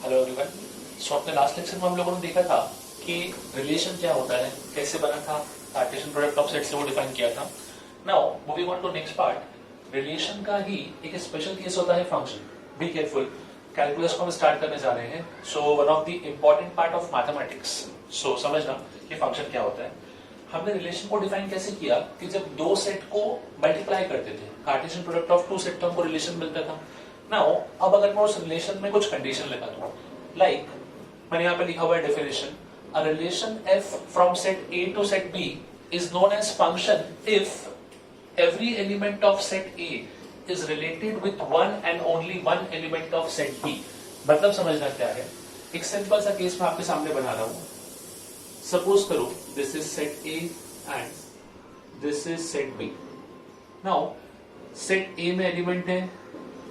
Hello everyone. सो अपने last lecture में हम लोगों ने देखा था कि रिलेशन क्या होता है, कैसे बना था, कार्टेशियन प्रोडक्ट ऑफ सेट से वो डिफाइन किया था। Now moving on to next part, relation का ही एक स्पेशल केस होता है फंक्शन। बी केयरफुल, कैलकुलस को हम स्टार्ट करने जा रहे हैं। So one of the important part of mathematics. So समझना कि फंक्शन क्या होता है। हमने रिलेशन को डिफाइन कैसे किया कि जब दो सेट को मल्टीप्लाई करते थे, cartesian product of two set, तो हमको रिलेशन मिलता था। नाउ अब अगर मैं उस रिलेशन में कुछ कंडीशन लगा दूं, लाइक मैंने यहाँ पे लिखा हुआ है definition, a relation F from set A to set B is known as function if every element of set A is related with one and only one element of set B. मतलब समझना क्या है, एक simple सा case मैं आपके सामने बना रहा हूं। सपोज करो this is set A and this is set B. Now set A में एलिमेंट है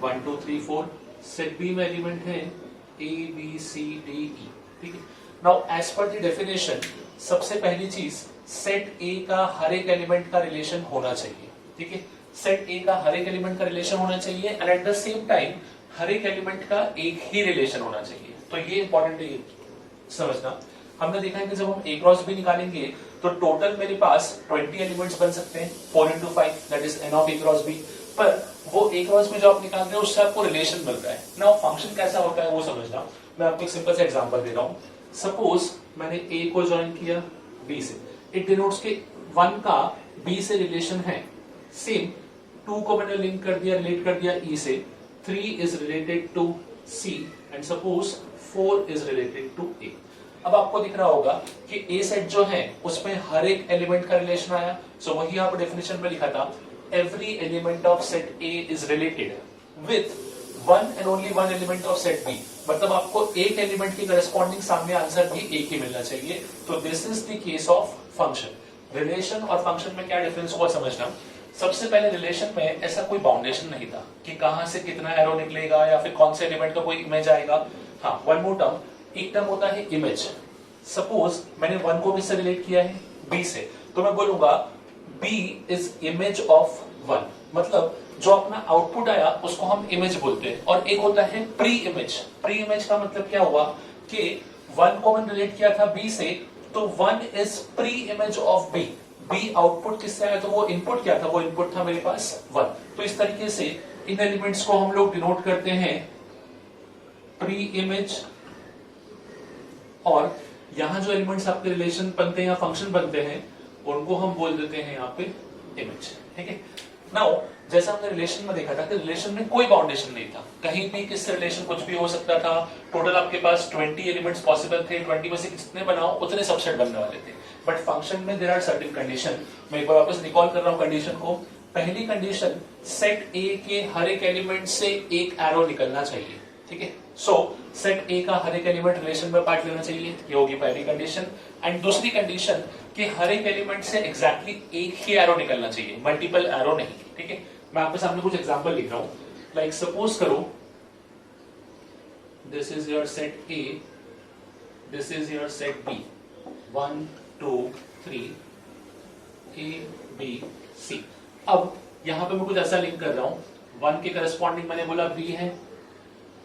1 2 3 4, सेट बी में एलिमेंट है ए बी सी डी ई। ठीक है। Now as per the definition, सबसे पहली चीज सेट ए का हर एक एलिमेंट का रिलेशन होना चाहिए। ठीक है, सेट ए का हर एक एलिमेंट का रिलेशन होना चाहिए and at the same time हर एक एलिमेंट का एक ही रिलेशन होना चाहिए। तो ये इंपॉर्टेंट है समझना। हमने देखा है कि जब हम ए क्रॉस बी निकालेंगे तो टोटल मेरे पास 20 एलिमेंट्स बन सकते हैं, 4 into 5 that is n of A cross B. पर वो ए क्रॉस बी जो आप निकाल रहे हो उससे आपको रिलेशन मिल रहा है। नाउ फंक्शन कैसा होता है वो समझना। मैं आपको एक सिंपल सा एग्जांपल दे रहा हूं। सपोज मैंने ए को ज्वाइन किया बी से, इट डिनोट्स के 1 का बी से रिलेशन है। सेम 2 को मैंने लिंक कर दिया, रिलेट कर दिया ई से, 3 is related to C and suppose 4 is related to A. अब आपको दिख रहा होगा कि ए सेट जो है उसमें हर एक एलिमेंट का रिलेशन आया। सो वही आप डेफिनेशन में लिखा था, every element of set A is related with one and only one element of set B। मतलब आपको एक एलिमेंट की करस्पॉन्डिंग सामने आंसर भी एक ही मिलना चाहिए। तो this is the case of function. Relation और फंक्शन में क्या डिफरेंस हुआ समझना। सबसे पहले रिलेशन में ऐसा कोई बाउंडेशन नहीं था कि कहां से कितना एरो निकलेगा या फिर कौन से एलिमेंट का कोई इमेज आएगा। हाँ, वन मोर टर्म, एक टर्म होता है इमेज। सपोज मैंने 1 को भी से रिलेट किया है B से, तो मैं बोलूंगा B इज इमेज ऑफ 1। मतलब जो अपना आउटपुट आया उसको हम इमेज बोलते हैं। और एक होता है प्री इमेज। प्री इमेज का मतलब क्या हुआ कि 1 को मैंने रिलेट किया था B से, तो 1 is pre image of B। B output किससे आया, तो वो इनपुट क्या था, वो इनपुट था मेरे पास 1। तो इस तरीके से इन एलिमेंट्स को हम लोग डिनोट करते हैं प्री इमेज। और यहां जो एलिमेंट्स आपके रिलेशन बनते हैं या फंक्शन बनते हैं उनको हम बोल देते हैं यहाँ पे इमेज। ठीक है। नाउ जैसा हमने रिलेशन में देखा था कि रिलेशन में कोई बाउंडेशन नहीं था, कहीं भी किससे रिलेशन कुछ भी हो सकता था। टोटल आपके पास 20 एलिमेंट्स पॉसिबल थे, 20 में से जितने बनाओ उतने सबसेट बनने वाले थे। बट फंक्शन में देयर आर सर्टेन कंडीशन। मैं एक बार वापस रिकॉल कर रहा हूं कंडीशन को। पहली कंडीशन, सेट ए के हर एक एलिमेंट से एक एरो निकलना चाहिए। ठीक है। सो सेट ए का हर एक एलिमेंट रिलेशन में पार्ट लेना चाहिए, ये होगी पहली कंडीशन। एंड दूसरी कंडीशन कि हर एक एलिमेंट से एग्जैक्टली एक ही एरो निकलना चाहिए, मल्टीपल एरो नहीं। ठीक है। मैं आपके सामने कुछ एग्जांपल लिख रहा हूं। लाइक सपोज करो this is your set A, this is your set B, 1 2 3 A B C. अब यहां पे मैं कुछ ऐसा लिंक कर रहा हूं, 1 के करस्पॉन्डिंग मैंने बोला बी है,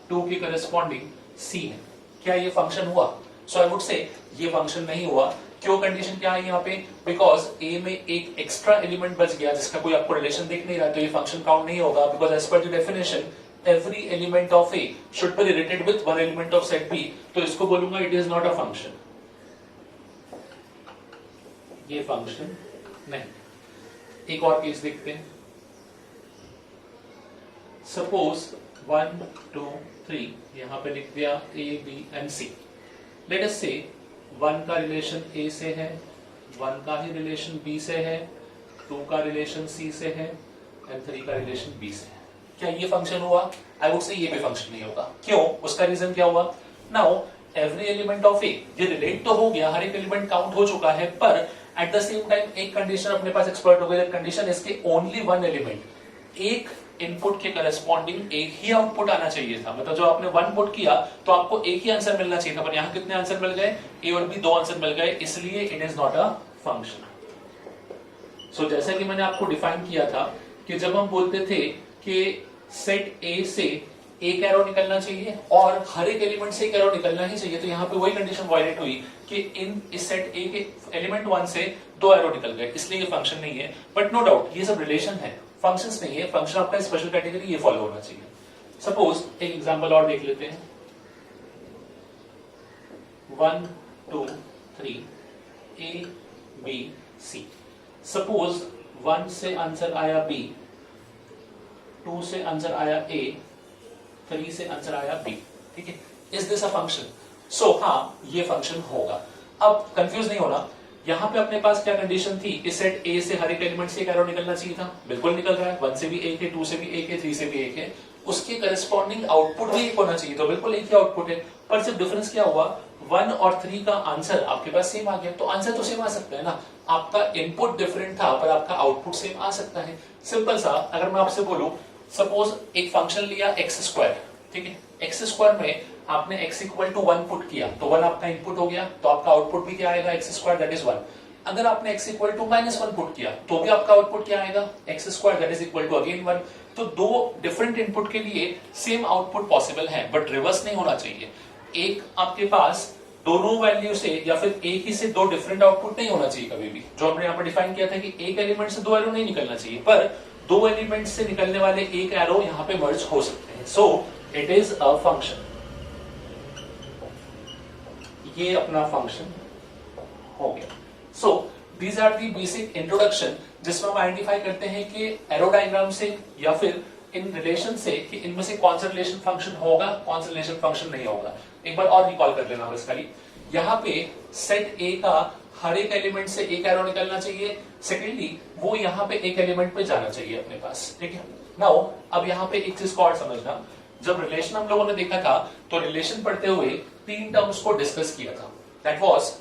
2 के करस्पॉन्डिंग सी है। क्या ये फंक्शन हुआ? सो आई वुड से ये फंक्शन नहीं हुआ। क्यों? कंडीशन क्या है यहाँ पे, बिकॉज ए में एक एक्स्ट्रा एलिमेंट बच गया जिसका कोई आपको रिलेशन दिख नहीं रहा, तो ये फंक्शन काउंट नहीं होगा। Because as per the definition every element of A should be related with one element of set B, तो इसको बोलूंगा it is not a function, ये फंक्शन नहीं। एक और केस देखते हैं। सपोज 1 2 3 यहां पे लिख दिया A B and C. Let us से 1 का रिलेशन ए से है, 1 का ही रिलेशन बी से है, 2 का रिलेशन सी से है एंड 3 का रिलेशन बी से है। क्या ये फंक्शन हुआ? आई वुड से ये भी फंक्शन नहीं होगा। क्यों? उसका रीजन क्या हुआ? नाउ एवरी एलिमेंट ऑफ ए, ये रिलेट तो हो गया, हर एक एलिमेंट काउंट हो चुका है, पर एट द सेम टाइम एक कंडीशन अपने पास एक्सप्लॉइट हो गई। दैट कंडीशन इज के ओनली वन एलिमेंट, एक इनपुट के करस्पॉन्डिंग एक ही आउटपुट आना चाहिए था। मतलब जो आपने 1 पुट किया तो आपको एक ही आंसर मिलना चाहिए था, पर यहां कितने आंसर मिल गए? ए और बी 2 आंसर मिल गए, इसलिए it is not a function. So जैसा कि मैंने आपको डिफाइन किया था कि जब हम बोलते थे कि सेट ए से एक एरो निकलना चाहिए और हर एक एलिमेंट से एक एरो निकलना ही चाहिए। तो यहाँ पे वही कंडीशन वायलेट हुई कि इस सेट ए के एलिमेंट 1 से 2 एरो निकल गए, इसलिए ये फंक्शन नहीं है। बट नो डाउट ये सब रिलेशन है, फंक्शंस नहीं है। फंक्शन आपका स्पेशल कैटेगरी ये फॉलो होना चाहिए। सपोज एक एग्जांपल और देख लेते हैं, 1 2 3 A B C। सपोज 1 से आंसर आया B, 2 से आंसर आया A, 3 से आंसर आया B। ठीक है, इज दिस अ फंक्शन? सो हाँ, ये फंक्शन होगा। अब कंफ्यूज नहीं होना, यहां पे अपने पास क्या कंडीशन थी कि सेट A से हर एक एलिमेंट से एक एरो निकलना चाहिए था, बिल्कुल निकल रहा है। 1 से भी एक है, 2 से भी एक है, 3 से भी एक है, उसके करस्पॉन्डिंग आउटपुट भी एक होना चाहिए, तो बिल्कुल एक ही आउटपुट है। पर सिर्फ डिफरेंस क्या हुआ, 1 और 3 का आंसर आपके पास सेम आ गया। तो आंसर तो सेम आ सकता है ना, आपका इनपुट डिफरेंट था पर आपका आउटपुट सेम आ सकता है। सिंपल सा, अगर मैं आपसे बोलूं सपोज एक फंक्शन लिया एक्स स्क्वायर, ठीक है, एक्स स्क्वायर में आपने x इक्वल टू 1 पुट किया तो 1 आपका इनपुट हो गया, तो आपका आउटपुट भी क्या आएगा, एक्स स्क्वायर दैट इज 1। अगर आपने x इक्वल टू -1 पुट किया तो भी आपका आउटपुट क्या आएगा, X square that is equal to again 1। तो दो डिफरेंट इनपुट के लिए सेम आउटपुट पॉसिबल है, बट रिवर्स नहीं होना चाहिए। एक आपके पास दोनों वैल्यू से या फिर एक ही से दो डिफरेंट आउटपुट नहीं होना चाहिए कभी भी। जो हमने यहाँ पर डिफाइन किया था कि एक एलिमेंट से दो एरो नहीं निकलना चाहिए, पर दो एलिमेंट से निकलने वाले एक एरो यहाँ पे मर्ज हो सकते हैं। So it is a function, ये अपना फंक्शन हो गया। So these are the basic introduction जिसमें हम आइडेंटिफाई करते हैं कि एरो डायग्राम से या फिर इन रिलेशन से कि इनमें से कौन सा रिलेशन फंक्शन होगा, कौन सा रिलेशन फंक्शन नहीं होगा। एक बार और रिकॉल कर लेना बस खाली, यहाँ पे सेट ए का हर एक एलिमेंट से एक एरो निकलना चाहिए। सेकेंडली वो यहाँ पे एक एलिमेंट पे जाना चाहिए अपने पास, ठीक है। नाउ अब यहाँ पे एक चीज को और समझना, जब रिलेशन हम लोगों ने देखा था तो रिलेशन पढ़ते हुए तीन टर्म्स को डिस्कस किया था, that was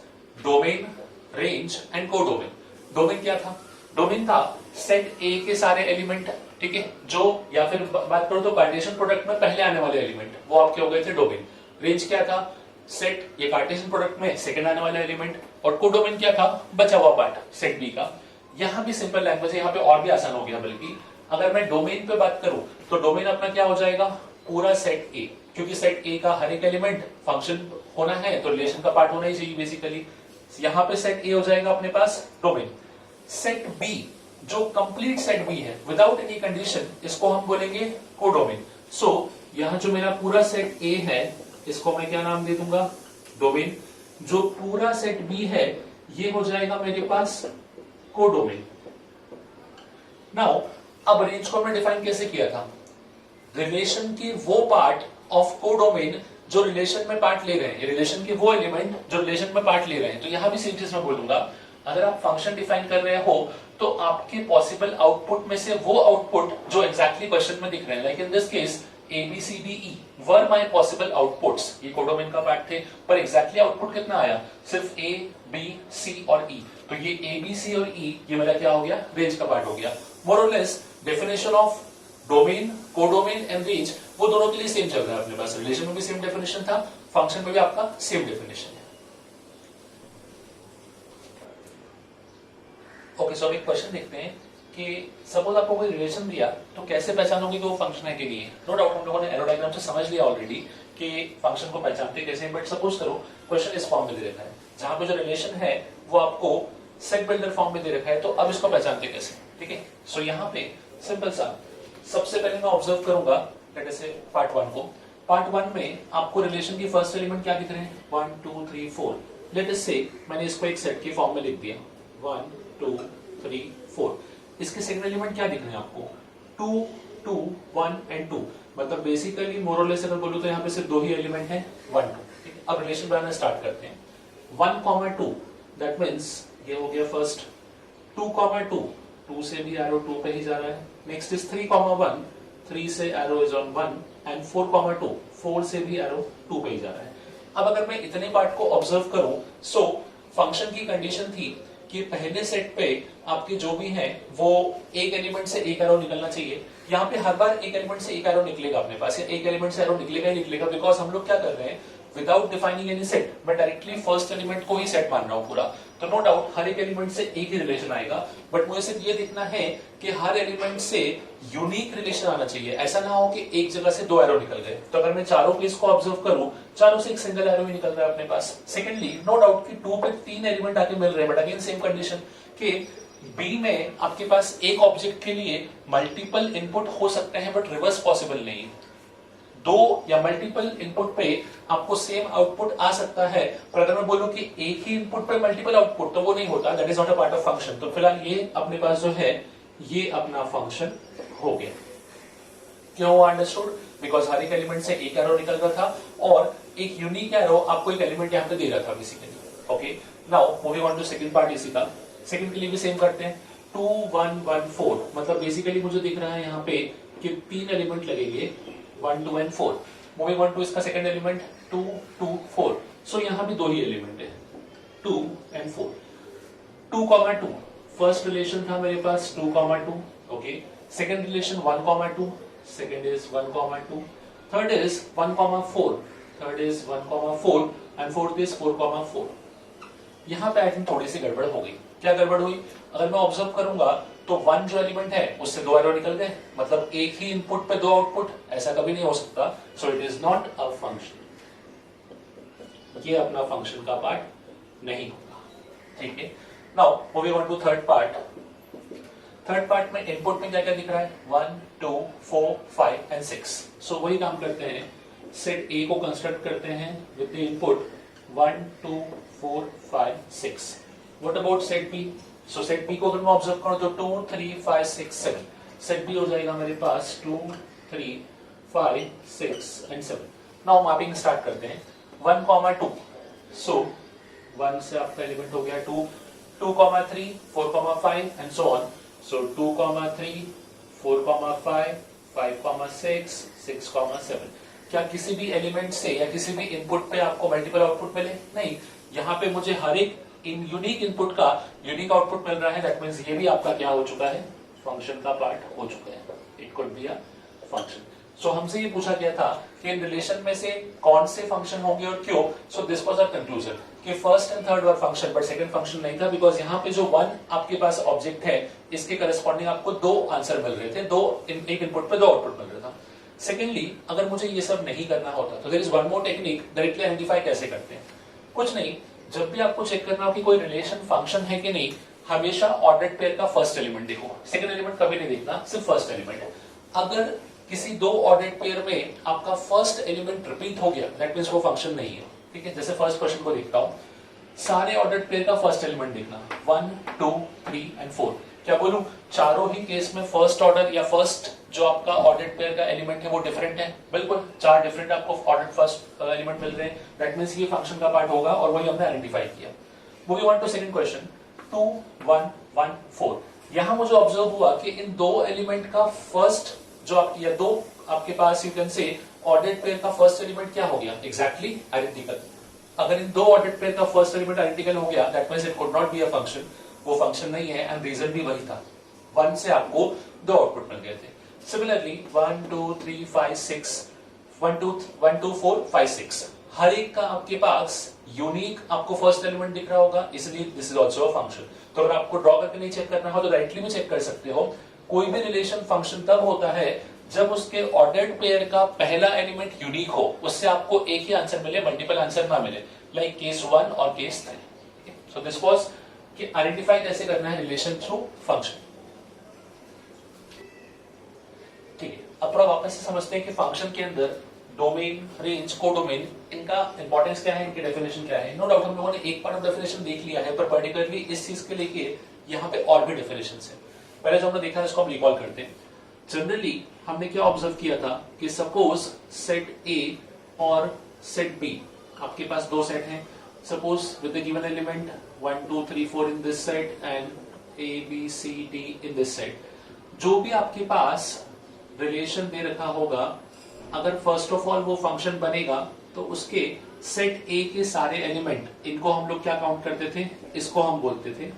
domain, range and codomain. Domain क्या था, डोमेन था सेट ए के सारे एलिमेंट, ठीक है, जो या फिर बात करो तो कार्टेशियन प्रोडक्ट में पहले आने वाले एलिमेंट वो आपके हो गए थे डोमेन। रेंज क्या था, सेट ये कार्टेशियन प्रोडक्ट में सेकंड आने वाला एलिमेंट। और कोडोमेन क्या था, बचा हुआ पार्ट सेट बी का। यहाँ भी सिंपल लैंग्वेज है, यहाँ पे और भी आसान हो गया। बल्कि अगर मैं डोमेन पे बात करूं तो डोमेन अपना क्या हो जाएगा, पूरा सेट ए, क्योंकि सेट ए का हर एक एलिमेंट फंक्शन होना है तो रिलेशन का पार्ट होना ही चाहिए बेसिकली। यहाँ पे सेट ए हो जाएगा अपने पास डोमेन। सेट बी जो कंप्लीट सेट बी है विदाउट एनी कंडीशन, इसको हम बोलेंगे कोडोमेन। सो यहाँ जो मेरा पूरा सेट ए है इसको मैं क्या नाम दे दूंगा, डोमेन। जो पूरा सेट बी है ये हो जाएगा मेरे पास कोडोमेन। नाउ अब रेंज को हमने डिफाइन कैसे किया था, रिलेशन की वो पार्ट ऑफ कोडोमेन जो रिलेशन में पार्ट ले रहे हैं, रिलेशन के वो एलिमेंट जो रिलेशन में पार्ट ले रहे हैं। तो यहां भी सेम चीज मैं बोलूंगा, अगर आप फंक्शन डिफाइन कर रहे हो तो आपके पॉसिबल आउटपुट में से वो आउटपुट जो एग्जैक्टली क्वेश्चन में दिख रहे हैं, like in this case A B C D E were my possible outputs, ये कोडोमेन का पार्ट थे, पर एग्जैक्टली आउटपुट कितना आया, सिर्फ ए बी सी और ई। तो ये ए बी सी और ई ये मेरा क्या हो गया, रेंज का पार्ट हो गया। मोर और less definition of domain, codomain and range वो दोनों के लिए सेम चल रहा है अपने पास। रिलेशन में भी सेम डेफिनेशन था, फंक्शन में भी आपका सेम डेफिनेशन है। ओके, सो अब एक क्वेश्चन देखते हैं कि सपोज आपको कोई रिलेशन दिया तो कैसे पहचानोगे कि वो फंक्शन है कि नहीं है। नो डाउट हम लोगों ने एरो डायग्राम से समझ लिया ऑलरेडी कि फंक्शन को पहचानते कैसे, बट सपोज करो क्वेश्चन इस फॉर्म में दे रखा है जहां पे जो रिलेशन है वो आपको सेट बिल्डर फॉर्म में दे रखा है, तो अब इसको पहचानते कैसे, ठीक है। सो यहाँ पे सिंपल सा, सबसे पहले मैं ऑब्जर्व करूंगा लेट अस से पार्ट 1 को। पार्ट 1 में आपको रिलेशन की फर्स्ट एलिमेंट क्या दिख रहे हैं, 1 2 3 4। लेट अस से मैंने इसको एक सेट के फॉर्म में लिख दिया 1 2 3 4। इसके सेकंड एलिमेंट क्या दिख रहे हैं आपको, 2 2 1 एंड 2। मतलब बेसिकली मोरलेस अगर बोलूं तो यहाँ पे सिर्फ दो ही एलिमेंट हैं 1 2, ठीक है। अब रिलेशन बनाना स्टार्ट करते हैं। 1 2 दैट मींस ये हो गया फर्स्ट। 2 2 2 से भी एरो 2 पे ही जा रहा है। नेक्स्ट इज 3 1 3 से एरो इज ऑन 1 एंड 4 2 4 से भी एरो 2 पे ही जा रहा है। अब अगर मैं इतने पार्ट को ऑब्जर्व करूं, सो फंक्शन की कंडीशन थी कि पहले सेट पे आपके जो भी है वो एक एलिमेंट से एक एरो निकलना चाहिए। यहाँ पे हर बार एक एलिमेंट से एक एरो निकलेगा अपने पास, या एक एलिमेंट से एरो निकलेगा ही निकलेगा, बिकॉज हम लोग क्या कर रहे हैं, विदाउट डिफाइनिंग एनी सेट, मैं डायरेक्टली फर्स्ट एलिमेंट को ही सेट मान रहा हूं पूरा, तो नो डाउट हर एक एलिमेंट से एक ही रिलेशन आएगा, बट मुझे सिर्फ ये देखना है कि हर एलिमेंट से यूनिक रिलेशन आना चाहिए। ऐसा ना हो कि एक जगह से दो एरो निकल गए, तो अगर मैं चारों केस को ऑब्जर्व करूं, चारों से एक सिंगल एरो ही निकल रहा है अपने पास। सेकेंडली, नो डाउट कि 2 पे 3 एलिमेंट आके मिल रहे हैं, बट अगेन सेम कंडीशन कि बी में आपके पास एक ऑब्जेक्ट के लिए मल्टीपल इनपुट हो सकते हैं, बट रिवर्स पॉसिबल नहीं। दो या मल्टीपल इनपुट पे आपको सेम आउटपुट आ सकता है, पर अगर मैं बोलूं कि एक ही इनपुट पे मल्टीपल आउटपुट, तो वो नहीं होता, that is not a part of function. तो फिलहाल ये अपने पास जो है ये अपना फंक्शन हो गया। क्यों अंडरस्टूड? बिकॉज हर एक एलिमेंट से एक एरो निकल रहा था और एक यूनिक एरो आपको एक एलिमेंट यहां पे दे रहा था basically. Okay, now moving on to second part इसी का। सेकंड के लिए भी सेम करते हैं। 2 1 1 4, मतलब बेसिकली मुझे दिख रहा है यहाँ पे कि 3 एलिमेंट लगेंगे, 1 2 एंड 4। मूविंग ऑन टू इसका सेकंड एलिमेंट 2 2 4। सो यहाँ भी दो ही एलिमेंट है, 2 एंड 4। 2 2, फर्स्ट रिलेशन था मेरे पास 2 2। Okay, second relation 1 2, second is 1 2, third is 1 4, third is 1 4 and fourth is 4 4। यहां पे आई थिंक थोड़ी सी गड़बड़ हो गई। क्या गड़बड़ हुई? अगर मैं ऑब्जर्व करूंगा तो 1 जो एलिमेंट है उससे दो एरो निकल गए, मतलब एक ही इनपुट पे दो आउटपुट, ऐसा कभी नहीं हो सकता। So it is not a function, ये अपना फंक्शन का पार्ट नहीं होगा। ठीक है, now moving on to third part. Third part में इनपुट में क्या क्या दिख रहा है? 1 2 4 5 एंड 6। सो वही काम करते हैं, सेट ए को कंस्ट्रक्ट करते हैं with the input 1 2 4 5 6। What about set B? So set B को अगर मैं ऑब्जर्व करूं तो 2 3 5 6 7। सेट बी हो जाएगा मेरे पास 2 3 5 6 एंड 7। नाउ मैपिंग स्टार्ट करते हैं। 1 2, सो 1 से आपका एलिमेंट हो गया 2 2 3 4 5 एंड सो ऑन। So 2 3 4 5 5 6 6 7। क्या किसी भी एलिमेंट से या किसी भी इनपुट पे आपको मल्टीपल आउटपुट मिले? नहीं, यहाँ पे मुझे हर एक यूनिक इनपुट का यूनिक आउटपुट मिल रहा है। दैट मींस ये भी आपका क्या हो चुका है? फंक्शन का पार्ट हो चुका है। It could be a function. So हमसे ये पूछा गया था कि इन रिलेशन में से कौन से फंक्शन होंगे और क्यों। So this was our conclusion कि first and third were function, but second function नहीं था, बिकॉज यहाँ पे जो 1 आपके पास ऑब्जेक्ट है इसके करस्पॉन्डिंग आपको दो आंसर मिल रहे थे, एक इनपुट पे दो आउटपुट मिल रहा था। सेकेंडली, अगर मुझे ये सब नहीं करना होता तो there is one more technique. Directly identify कैसे करते हैं? कुछ नहीं, जब भी आपको चेक करना हो कि कोई रिलेशन फंक्शन है कि नहीं, हमेशा ऑर्डर्ड पेयर का फर्स्ट एलिमेंट देखो, सेकंड एलिमेंट कभी नहीं देखना, सिर्फ फर्स्ट एलिमेंट। अगर किसी दो ऑर्डर्ड पेयर में आपका फर्स्ट एलिमेंट रिपीट हो गया, दैट मींस वो फंक्शन नहीं है। ठीक है, जैसे फर्स्ट क्वेश्चन को देखता हूं, सारे ऑर्डर्ड पेयर का फर्स्ट एलिमेंट देखना, 1 2 3 एंड 4। क्या बोलूं? चारों ही केस में फर्स्ट ऑर्डर या फर्स्ट जो आपका ऑर्डर्ड पेयर का एलिमेंट है वो डिफरेंट है। बिल्कुल, चार डिफरेंट आपको ऑर्डर्ड फर्स्ट एलिमेंट मिल रहे हैं, दैट मींस ये फंक्शन का पार्ट होगा, और वही हमने आइडेंटिफाई किया। Moving on to second question, 2 1 1 4। यहां मुझे ऑब्जर्व हुआ कि इन दो एलिमेंट का फर्स्ट जो आप, या दो आपके पास you can say ordered pair का फर्स्ट एलिमेंट क्या हो गया? Exactly identical. अगर इन दो ऑर्डर्ड पेयर का फर्स्ट एलिमेंट आइडेंटिकल हो गया, that means it could not be a function, वो फंक्शन नहीं है, एंड रीजन भी वही था, 1 से आपको दो आउटपुट मिल गए थे। सिमिलरली 1 2 3 5 6, 1 2 4 5 6, हर एक का आपके पास यूनिक आपको फर्स्ट एलिमेंट दिख रहा होगा, इसलिए this is also a function. तो अगर आपको ड्रॉ करके नहीं चेक करना हो तो डायरेक्टली भी चेक कर सकते हो। कोई भी रिलेशन फंक्शन तब होता है जब उसके ऑर्डर्ड पेयर का पहला एलिमेंट यूनिक हो, उससे आपको एक ही आंसर मिले, मल्टीपल आंसर ना मिले, लाइक केस 1 और केस 3। सो दिस वाज कि आइडेंटिफाई कैसे करना है रिलेशन थ्रू फंक्शन। ठीक है, अब थोड़ा वापस से समझते हैं कि फंक्शन के अंदर डोमेन, रेंज, कोडोमेन, इनका इंपॉर्टेंस क्या है, इनकी डेफिनेशन क्या है। नो डाउट हम लोगों ने एक पार्ट ऑफ डेफिनेशन देख लिया है, पर पर्टिकुलरली इस चीज के लिए यहाँ पे और भी डेफिनेशन है। पहले जो हमने देखा है उसको हम रिकॉल करते हैं। जनरली हमने क्या ऑब्जर्व किया था कि सपोज सेट ए और सेट बी, आपके पास दो सेट हैं, suppose with the given element 1 2 3 4 in this set and A B C D in this set. जो भी आपके पास रिलेशन दे रखा होगा, अगर फर्स्ट ऑफ ऑल वो फंक्शन बनेगा तो उसके सेट ए के सारे एलिमेंट, इनको हम लोग क्या काउंट करते थे? इसको हम बोलते थे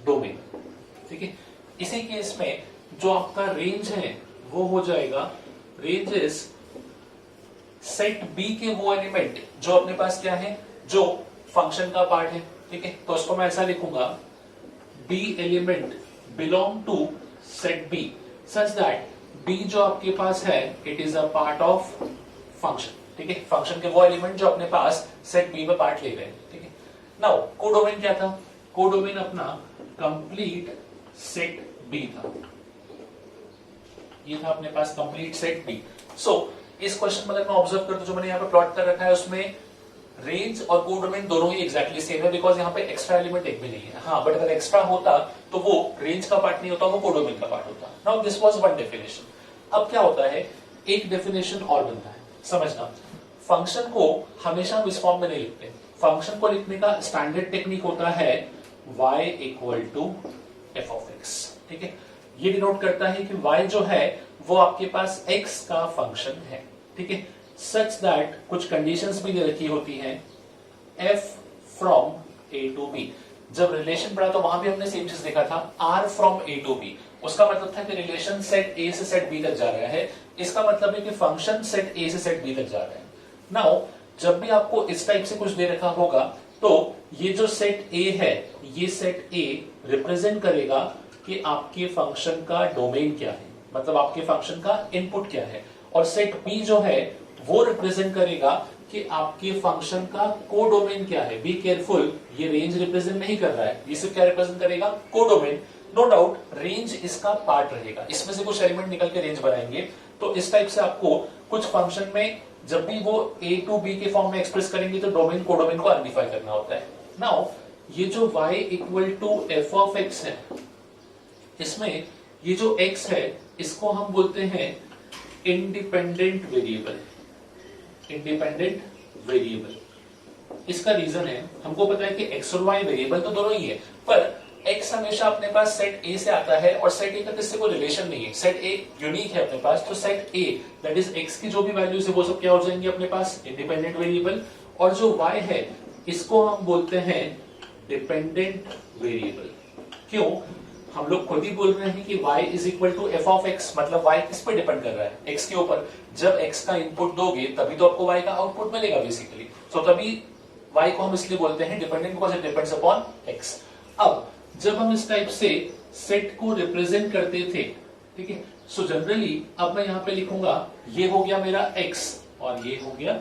डोमेन। ठीक है, इसी केस में जो आपका रेंज है वो हो जाएगा, रेंज इज सेट बी के वो एलिमेंट जो अपने पास क्या है, जो फंक्शन का पार्ट है, ठीक है। तो उसको मैं ऐसा लिखूंगा, B element belong to set B such that B जो आपके पास है it is a part of function, ठीक है। फंक्शन के वो एलिमेंट जो अपने पास सेट बी में पार्ट ले रहे हैं, ठीक है। नाउ कोडोमेन क्या था, कोडोमेन अपना कंप्लीट सेट बी था, ये था अपने पास कंप्लीट सेट बी। सो इस क्वेश्चन में अगर मैं ऑब्जर्व करता हूं जो मैंने यहाँ पे प्लॉट कर रखा है उसमें रेंज और कोडोमेन दोनों ही एग्जैक्टली सेम है, बिकॉज यहाँ पे एक्स्ट्रा एलिमेंट एक भी नहीं है। हाँ, बट अगर एक्स्ट्रा होता तो वो रेंज का पार्ट नहीं होता, वो कोडोमेन का पार्ट होता। Now this was one definition. अब क्या होता है, एक डेफिनेशन और बनता है, समझना। फंक्शन को हमेशा हम इस फॉर्म में नहीं लिखते। फंक्शन को लिखने का स्टैंडर्ड टेक्निक होता है y equal to F of X, ठीक है। ये डिनोट करता है कि y जो है वो आपके पास x का फंक्शन है, ठीक है। सच दैट कुछ कंडीशंस भी दे रखी होती हैं, f from a to b। जब रिलेशन पढ़ा तो वहां भी हमने सेम चीज देखा था, r from a to b। उसका मतलब था कि रिलेशन सेट a से सेट b तक जा रहा है, इसका मतलब है कि फंक्शन सेट a से सेट b तक जा रहा है। नाउ जब भी आपको इस टाइप से कुछ दे रखा होगा तो ये जो सेट A है, ये सेट A रिप्रेजेंट करेगा कि आपके फंक्शन का डोमेन क्या है, मतलब आपके फंक्शन का इनपुट क्या है। और सेट B जो है वो रिप्रेजेंट करेगा कि आपके फंक्शन का कोडोमेन क्या है। बी केयरफुल, ये रेंज रिप्रेजेंट नहीं कर रहा है, ये सिर्फ क्या रिप्रेजेंट करेगा, कोडोमेन। नो डाउट रेंज इसका पार्ट रहेगा, इसमें से कुछ एलिमेंट निकल के रेंज बनाएंगे। तो इस टाइप से आपको कुछ फंक्शन में जब भी वो a टू b के फॉर्म में एक्सप्रेस करेंगे तो डोमेन कोडोमेन को आइडेंटिफाई करना होता है। नाउ ये जो y equal to F of X है, इसमें ये जो x है इसको हम बोलते हैं इंडिपेंडेंट वेरिएबल, इंडिपेंडेंट वेरिएबल। इसका रीजन है, हमको पता है कि x और y वेरिएबल तो दोनों ही है, पर x हमेशा अपने पास सेट A से आता है और सेट A का किससे कोई रिलेशन नहीं है, सेट A यूनिक है अपने पास। तो set A that is x की जो भी वैल्यूज है वो सब क्या हो जाएंगे अपने पास, इंडिपेंडेंट वेरिएबल। और जो y है इसको हम बोलते हैं डिपेंडेंट वेरिएबल। क्यों, हम लोग खुद ही बोल रहे हैं कि y is equal to F of X, मतलब y किस पर डिपेंड कर रहा है, x के ऊपर। जब x का इनपुट दोगे तभी तो आपको y का आउटपुट मिलेगा बेसिकली। तो तभी y को हम इसलिए बोलते हैं dependent, because it depends upon x। अब जब हम इस टाइप से सेट को रिप्रेजेंट करते थे, ठीक है, सो जनरली अब मैं यहां पे लिखूंगा ये हो गया मेरा x और ये हो गया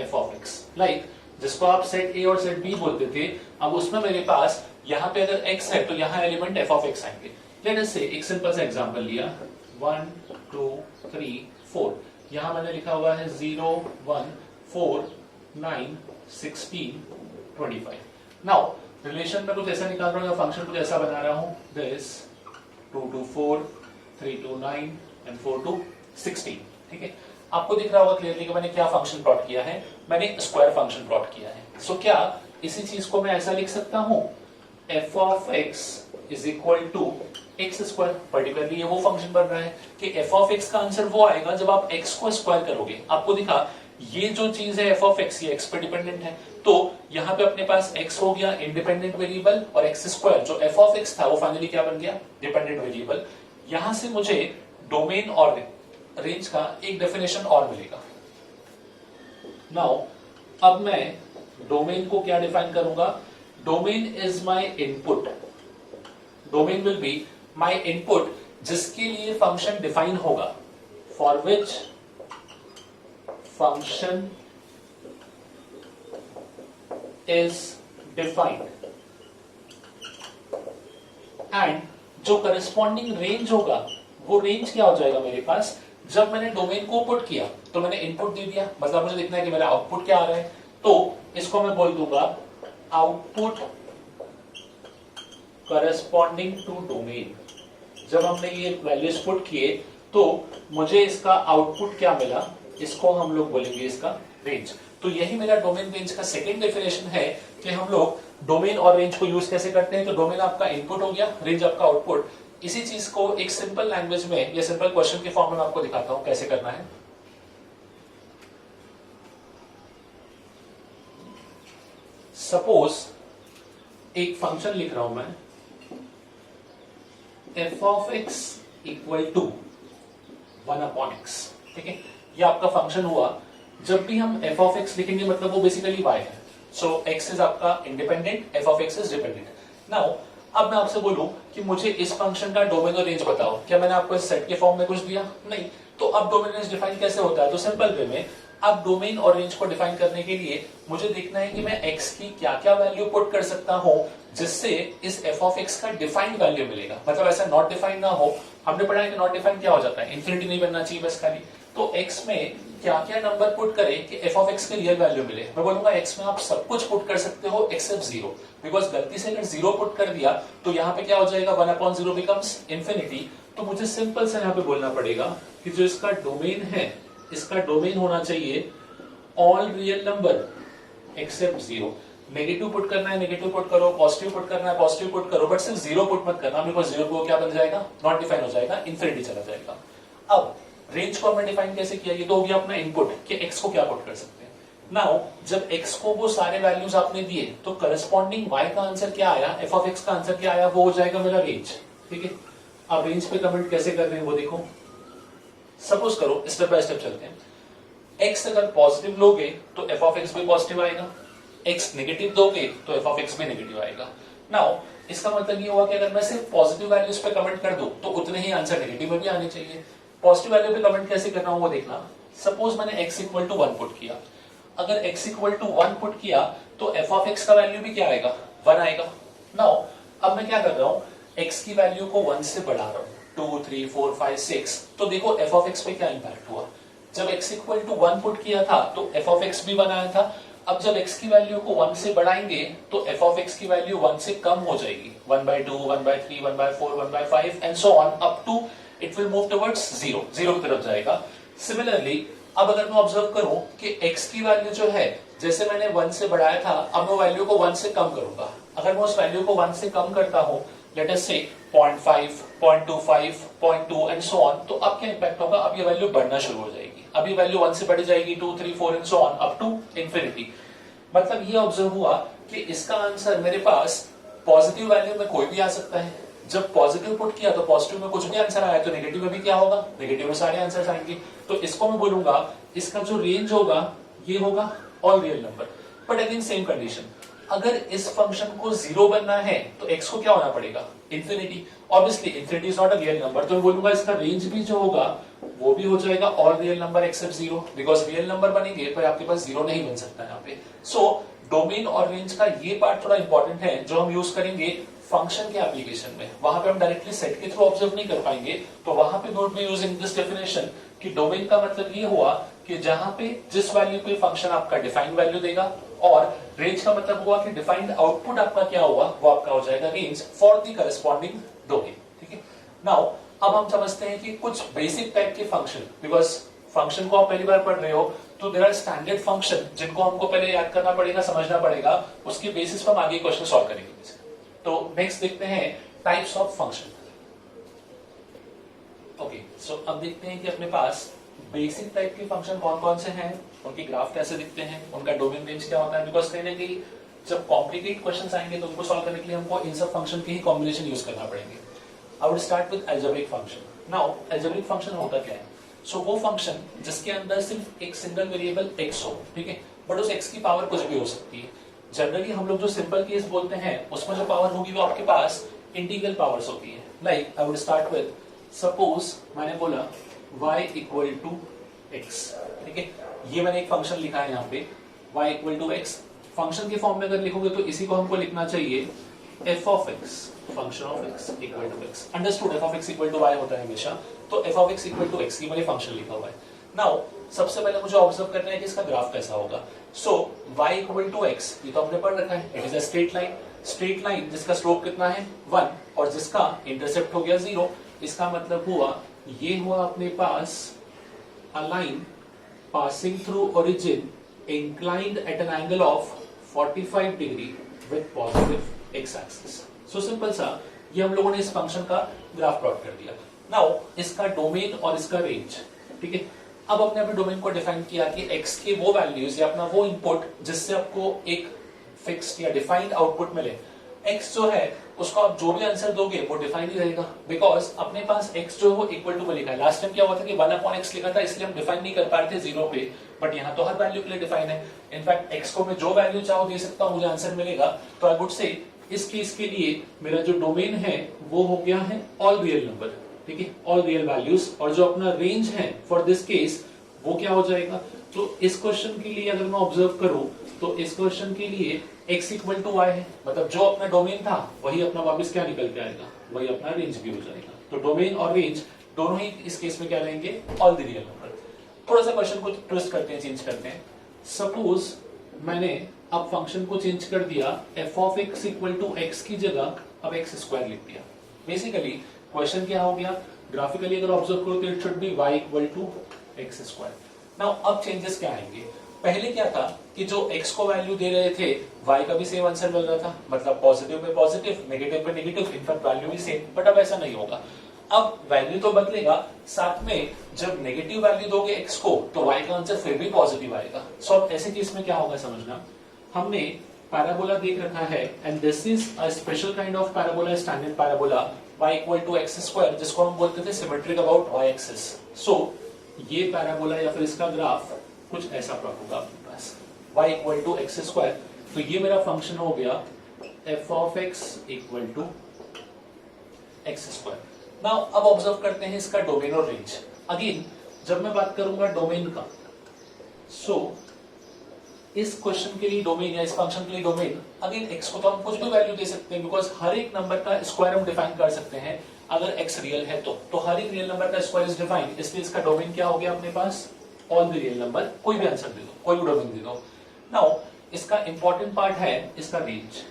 f ऑफ x। लाइक जिसको आप सेट A और सेट B बोलते थे, अब उसमें मेरे पास यहां पे अगर x है तो यहां एलिमेंट f ऑफ x आएंगे। लेट अस से एक सिंपल सा एग्जांपल लिया, 1 2 3 4। यहां मैंने लिखा हुआ है 0 1 4 9 16 25। नाउ रिलेशन में कुछ ऐसा निकाल रहा हूं या फंक्शन कुछ ऐसा बना रहा हूं, this 2 to 4 3 to 9 and 4 to 16, ठीक है। आपको दिख रहा होगा क्लियरली कि मैंने क्या फंक्शन प्लॉट किया है, मैंने स्क्वायर फंक्शन प्लॉट किया है। सो क्या इसी चीज को मैं ऐसा लिख सकता हूं, F of X is equal to X square. Particularly ये वो फंक्शन बन रहा है कि एफ ऑफ एक्स का आंसर वो आएगा जब आप एक्स को स्क्वायर करोगे। आपको दिखा ये जो चीज है एफ ऑफ एक्स, ये एक्स पे डिपेंडेंट है, तो यहाँ पे अपने पास x हो गया इंडिपेंडेंट वेरिएबल और x स्क्वायर जो f ऑफ x था वो फाइनली क्या बन गया, डिपेंडेंट वेरिएबल। यहां से मुझे डोमेन और रेंज का एक डेफिनेशन और मिलेगा। नाउ अब मैं डोमेन को क्या डिफाइन करूंगा, domain is my input, domain will be my input जिसके लिए फंक्शन डिफाइन होगा, for which function is defined and जो करस्पॉन्डिंग रेंज होगा वो रेंज क्या हो जाएगा मेरे पास, जब मैंने डोमेन को पुट किया तो मैंने इनपुट दे दिया, मतलब मुझे देखना है कि मेरा आउटपुट क्या आ रहा है, तो इसको मैं बोल दूंगा आउटपुट करस्पॉन्डिंग टू डोमेन। जब हमने ये वैल्यूज पुट किए तो मुझे इसका आउटपुट क्या मिला, इसको हम लोग बोलेंगे इसका रेंज। तो यही मेरा डोमेन रेंज का सेकंड डेफिनेशन है कि हम लोग डोमेन और रेंज को यूज कैसे करते हैं। तो डोमेन आपका इनपुट हो गया, रेंज आपका आउटपुट। इसी चीज को एक सिंपल लैंग्वेज में या सिंपल क्वेश्चन के फॉर्म में आपको दिखाता हूं कैसे करना है। सपोज एक फंक्शन लिख रहा हूं मैं, F of X equal to 1 upon X, ठीक है। ये आपका फंक्शन हुआ। जब भी हम एफ ऑफ एक्स लिखेंगे मतलब वो बेसिकली वाई है। सो एक्स इज आपका independent, F of X is dependent. Now अब मैं आपसे बोलूं कि मुझे इस फंक्शन का डोमेन और रेंज बताओ, क्या मैंने आपको इस सेट के फॉर्म में कुछ दिया? नहीं। तो अब डोमेन रेंज डिफाइन कैसे होता है? तो सिंपल वे में अब डोमेन और रेंज को डिफाइन करने के लिए मुझे देखना है कि मैं x की क्या क्या वैल्यू पुट कर सकता हूं जिससे इस f ऑफ x का डिफाइंड वैल्यू मिलेगा। मतलब ऐसा नॉट डिफाइंड ना हो। हमने पढ़ा है कि नॉट डिफाइंड क्या हो जाता है, इंफिनिटी नहीं बनना चाहिए बस खाली। तो x में क्या क्या नंबर पुट करें कि f ऑफ x के रियल वैल्यू मिले? मैं बोलूंगा x में आप सब कुछ पुट कर सकते हो एक्सेप्ट 0, बिकॉज गलती से अगर 0 पुट कर दिया तो यहाँ पे क्या हो जाएगा, 1/0 बिकम्स इंफिनिटी। तो मुझे सिंपल से यहाँ पे बोलना पड़ेगा कि जो इसका डोमेन है, इसका डोमेन होना चाहिए all real number accept 0। Negative put करना है नेगेटिव पुट करो, पॉजिटिव पुट करना है पॉजिटिव पुट करो, बट सिर्फ 0 पुट मत करना, बिकॉज 0 को क्या बन जाएगा, नॉट डिफाइन हो जाएगा, इंफिनिटी चला जाएगा। अब रेंज को हमने डिफाइन कैसे किया? ये तो हो गया अपना इनपुट कि x को क्या पुट कर सकते हैं। नाउ जब x को वो सारे वैल्यूज आपने दिए तो करस्पॉन्डिंग y का आंसर क्या आया, f ऑफ x का आंसर क्या आया, वो हो जाएगा मेरा रेंज। ठीक है, अब रेंज पे कमेंट कैसे कर रहे हैं वो देखो। सपोज करो स्टेप बाय स्टेप चलते हैं। x अगर पॉजिटिव लोगे तो f ऑफ x भी पॉजिटिव आएगा, x नेगेटिव दोगे तो f ऑफ x भी नेगेटिव आएगा। नाउ इसका मतलब ये हुआ कि अगर मैं सिर्फ पॉजिटिव वैल्यूज पे कमेंट कर दूं तो उतने ही आंसर नेगेटिव में भी आने चाहिए। पॉजिटिव वैल्यू पे कमेंट कैसे कर रहा हूं वो देखना। सपोज मैंने x इक्वल टू 1 पुट किया, अगर x इक्वल टू 1 पुट किया तो f ऑफ x का वैल्यू भी क्या आएगा, 1 आएगा। नाउ अब मैं क्या कर रहा हूं, x की वैल्यू को 1 से बढ़ा रहा हूं, 2 3 4 5 6। तो देखो f ऑफ x पे क्या इंपैक्ट हुआ। जब x इक्वल टू 1 पुट किया था तो f ऑफ x भी 1 आया था। अब जब x की वैल्यू को 1 से बढ़ाएंगे तो f ऑफ x की वैल्यू 1 से कम हो जाएगी, 1/2 1/3 1/4 1/5 and so on up to it will move towards 0 की तरफ जाएगा। सिमिलरली अब अगर मैं ऑब्जर्व करूं कि x की वैल्यू जो है, जैसे मैंने 1 से बढ़ाया था, अब मैं वैल्यू को 1 से कम करूंगा। अगर मैं उस वैल्यू को 1 से कम करता हूं, लेट अस से 0.5 0.25 0.2 एंड सो ऑन, तो अब क्या इंपैक्ट होगा, अब ये वैल्यू बढ़ना शुरू हो जाएगी। अब ये वैल्यू 1 से बढ़ जाएगी 2 3 4 and so on up to infinity. मतलब ये ऑब्जर्व हुआ कि इसका आंसर मेरे पास पॉजिटिव वैल्यू में कोई भी आ सकता है। जब पॉजिटिव पुट किया तो पॉजिटिव में कुछ भी आंसर आया, तो नेगेटिव में भी क्या होगा, नेगेटिव में सारे आंसर आएंगे। तो इसको मैं बोलूंगा इसका जो रेंज होगा ये होगा all real number. But again same condition, अगर इस फंक्शन को 0 बनना है तो x को क्या होना पड़ेगा, infinity. Obviously infinity is not a real number, तो मैं बोलूंगा इसका रेंज भी जो होगा वो भी हो जाएगा all real number accept 0, because real number बनेंगे पर आपके पास 0 नहीं बन सकता यहाँ पे। सो डोमेन और रेंज का ये पार्ट थोड़ा इंपॉर्टेंट है जो हम यूज करेंगे फंक्शन के एप्लीकेशन में। वहां पे हम डायरेक्टली सेट के थ्रू ऑब्जर्व नहीं कर पाएंगे, तो वहां पे नोट में यूजिंग दिस डेफिनेशन कि डोमेन का मतलब ये हुआ कि जहां पे जिस वैल्यू पे फंक्शन आपका डिफाइंड वैल्यू देगा, और रेंज का मतलब हुआ कि डिफाइंड आउटपुट आपका क्या हुआ, वो आपका हो जाएगा range for the corresponding domain. ठीक है, नाउ अब हम समझते हैं कि कुछ बेसिक टाइप के फंक्शन, बिकॉज फंक्शन को आप पहली बार पढ़ रहे हो तो देयर आर स्टैंडर्ड फंक्शन जिनको हमको पहले याद करना पड़ेगा, समझना पड़ेगा, उसके बेसिस पर हम आगे क्वेश्चन सॉल्व करेंगे। तो नेक्स्ट देखते हैं टाइप्स ऑफ फंक्शन। ओके, सो अब देखते हैं कि अपने पास बेसिक टाइप के फंक्शन कौन कौन से हैं, उनके ग्राफ कैसे दिखते हैं, उनका डोमेन रेंज क्या होता है। बिकॉज कहीं ना कहीं जब कॉम्प्लिकेट क्वेश्चंस आएंगे तो उनको सॉल्व करने के लिए हमको इन सब फंक्शन के ही कॉम्बिनेशन यूज करना पड़ेंगे। I would start with algebraic function. Now algebraic function होता क्या है, सो वो फंक्शन जिसके अंदर सिर्फ एक सिंगल वेरिएबल x हो, ठीक है, बट उस x की पावर कुछ भी हो सकती है। जनरली हम लोग जो सिंपल केस बोलते हैं उसमें जो पावर होगी वो आपके पास इंटीग्रल पावर्स होती है। Like I would start with, suppose मैंने बोला y इक्वल टू x, ठीक है, ये मैंने एक फंक्शन लिखा है यहाँ पे y equal to x। Function के फॉर्म में अगर लिखोगे तो इसी को हमको लिखना चाहिए f of x, function of x equal to x। Understood, f of x equal to y होता है हमेशा, तो f of x equal to x की मैंने फंक्शन लिखा हुआ है। नाउ सबसे पहले मुझे ऑब्जर्व करना है कि इसका ग्राफ कैसा होगा। सो y इक्वल टू x, ये तो हमने पढ़ रखा है, it is a straight line. Straight line जिसका स्लोप कितना है 1 और जिसका इंटरसेप्ट हो गया 0। इसका मतलब हुआ ये हुआ अपने पास a line passing through origin inclined at an angle of 45 degree with positive x-axis। So simple सा ये हम लोगों ने इस फंक्शन का ग्राफ प्लॉट कर दिया। नाउ इसका डोमेन और इसका रेंज, ठीक है, अब अपने अपने डोमेन को डिफाइन किया कि x के वो वैल्यूज या अपना वो इनपुट जिससे आपको एक फिक्स्ड या डिफाइंड आउटपुट मिले। x जो है उसको आप जो भी आंसर दोगे वो डिफाइन ही रहेगा, बिकॉज अपने पास x जो है वो इक्वल टू में लिखा है। लास्ट टाइम क्या हुआ था कि 1/x लिखा था, इसलिए हम डिफाइन नहीं कर पा रहे थे 0 पे, बट यहाँ तो हर वैल्यू के लिए डिफाइन है। इनफैक्ट x को मैं जो वैल्यू चाहो दे सकता हूँ, मुझे आंसर मिलेगा। तो आई वुड से इस केस के लिए मेरा जो डोमेन है वो हो गया है ऑल रियल नंबर, ठीक है, ऑल रियल वैल्यूज। और जो अपना रेंज है फॉर दिस केस वो क्या हो जाएगा, तो इस क्वेश्चन के लिए अगर मैं ऑब्जर्व करूं तो इस क्वेश्चन के लिए x इक्वल टू y है, मतलब जो अपना डोमेन था वही अपना वापस क्या निकल के आएगा, वही अपना रेंज भी हो जाएगा। तो डोमेन और रेंज दोनों ही इस केस में क्या रहेंगे, ऑल द रियल नंबर। थोड़ा सा क्वेश्चन को ट्विस्ट करते हैं, चेंज करते हैं। सपोज मैंने अब फंक्शन को चेंज कर दिया, f of x equal to x की जगह अब x स्क्वायर लिख दिया। बेसिकली क्वेश्चन क्या हो गया, ग्राफिकली अगर ऑब्जर्व करो तो it should be y equal to x square. Now अब चेंजेस क्या आएंगे, पहले क्या था कि जो x को वैल्यू दे रहे थे y का भी सेम आंसर मिल रहा था, मतलब पॉजिटिव पे पॉजिटिव, नेगेटिव पे नेगेटिव, इनफैक्ट वैल्यू भी सेम। बट अब ऐसा नहीं होगा, अब वैल्यू तो बदलेगा, साथ में जब नेगेटिव वैल्यू दोगे x को तो y का आंसर फिर भी पॉजिटिव आएगा। सो अब ऐसे केस में क्या होगा समझना, हमने पैराबोला देख रखा है and this is a special kind of parabola, standard parabola y equal to x square, जिसको हम बोलते थे सिमेट्रिक अबाउट y एक्सिस। सो ये पैराबोला या फिर इसका ग्राफ कुछ ऐसा प्लॉट होगा आपके पास, y equal to x square. तो ये मेरा फंक्शन हो गया f of x equal to x square. Now अब ऑब्जर्व करते हैं इसका डोमेन और रेंज। अगेन जब मैं बात करूंगा डोमेन का, सो इस क्वेश्चन के लिए डोमेन या इस फंक्शन के लिए डोमेन, अगेन x को तो हम कुछ भी वैल्यू दे सकते हैं, बिकॉज हर एक नंबर का स्क्वायर हम डिफाइन कर सकते हैं अगर x रियल है तो हर एक रियल नंबर का स्क्वायर इज डिफाइंड, इसलिए इसका डोमेन क्या हो गया अपने पास, ऑल द रियल नंबर। कोई भी आंसर दे दो, कोई भी डोमेन दे दो। नाउ इसका इंपॉर्टेंट पार्ट है इसका रेंज।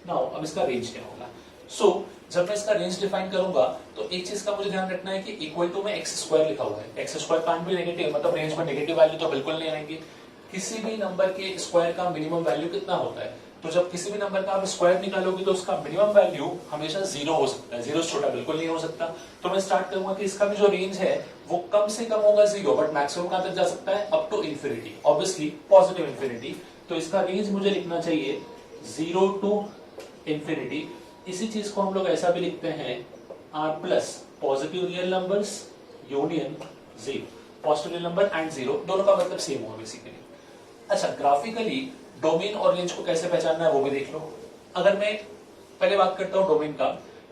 नाउ अब इसका रेंज क्या होगा, सो जब मैं इसका रेंज डिफाइन करूंगा तो एक चीज का मुझे ध्यान रखना है कि इक्वल टू में x स्क्वायर लिखा हुआ है, x square can't be negative, मतलब रेंज में नेगेटिव वैल्यू तो बिल्कुल नहीं आएंगे। किसी भी नंबर के स्क्वायर का मिनिमम वैल्यू कितना होता है, तो जब किसी भी नंबर का आप स्क्वायर निकालोगे तो उसका मिनिमम वैल्यू हमेशा 0 हो सकता है, 0 से छोटा बिल्कुल नहीं हो सकता। तो मैं स्टार्ट करूंगा कि इसका भी जो रेंज है वो कम से कम होगा 0, बट मैक्सिमम कहां तक जा सकता है, up to infinity, obviously positive infinity. तो इसका रेंज मुझे लिखना चाहिए 0 टू इंफिनिटी। इसी चीज को हम लोग ऐसा भी लिखते हैं r plus positive real numbers union 0, positive real number and 0, दोनों का मतलब सेम होगा बेसिकली। अच्छा, ग्राफिकली डोमेन और रेंज को कैसे पहचानना है वो भी देख लो। अगर मैं पहले बात करता हूं डोमेन का,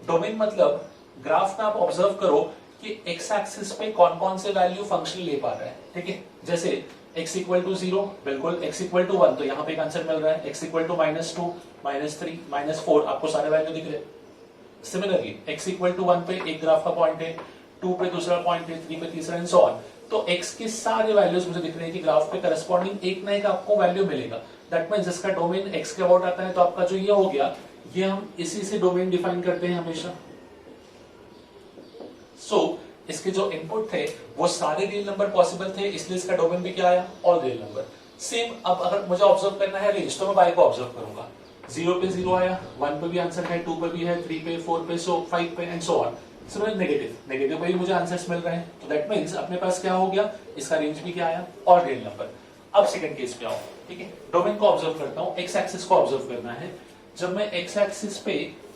डोमेन मतलब ग्राफ में आप ऑब्जर्व करो कि x एक्सिस पे कौन कौन से वैल्यू फंक्शन ले पा रहा है, ठीक है। जैसे x इक्वल टू 0, बिल्कुल, x इक्वल टू 1, तो यहाँ पे एक आंसर मिल रहा है, x इक्वल टू -2, -3, -4, आपको सारे वैल्यू दिख रहे हैं। सिमिलरली x इक्वल टू 1 पे एक ग्राफ का पॉइंट है, 2 पे दूसरा पॉइंट है, 3 पे तीसरा एंड सो ऑन। तो x के सारे वैल्यूज मुझे दिख रहे हैं कि ग्राफ पे करस्पॉन्डिंग एक ना एक आपको वैल्यू मिलेगा। दैट मींस जिसका डोमेन x के अबाउट आता है तो आपका जो ये हो गया, ये हम इसी से डोमेन डिफाइन करते हैं हमेशा। सो इसके जो इनपुट थे वो सारे रियल नंबर पॉसिबल थे, इसलिए इसका डोमेन भी क्या आया, ऑल रियल नंबर। सेम अब अगर मुझे ऑब्जर्व करना है रेंज, तो मैं y को ऑब्जर्व करूंगा, 0 पे 0 आया, 1 पे भी आंसर है, 2 पे भी है, 3 पे, 4 पे, 5 पे and so on. Similar negative पे भी मुझे आंसर्स मिल रहे हैं, तो दैट मींस अपने पास क्या हो गया, इसका रेंज भी क्या आया, ऑल रियल नंबर। अब सेकंड केस पे आओ, ठीक है। डोमेन को ऑब्जर्व करता हूं, x एक्सिस को ऑब्जर्व करना है। जब मैं x एक्सिस पे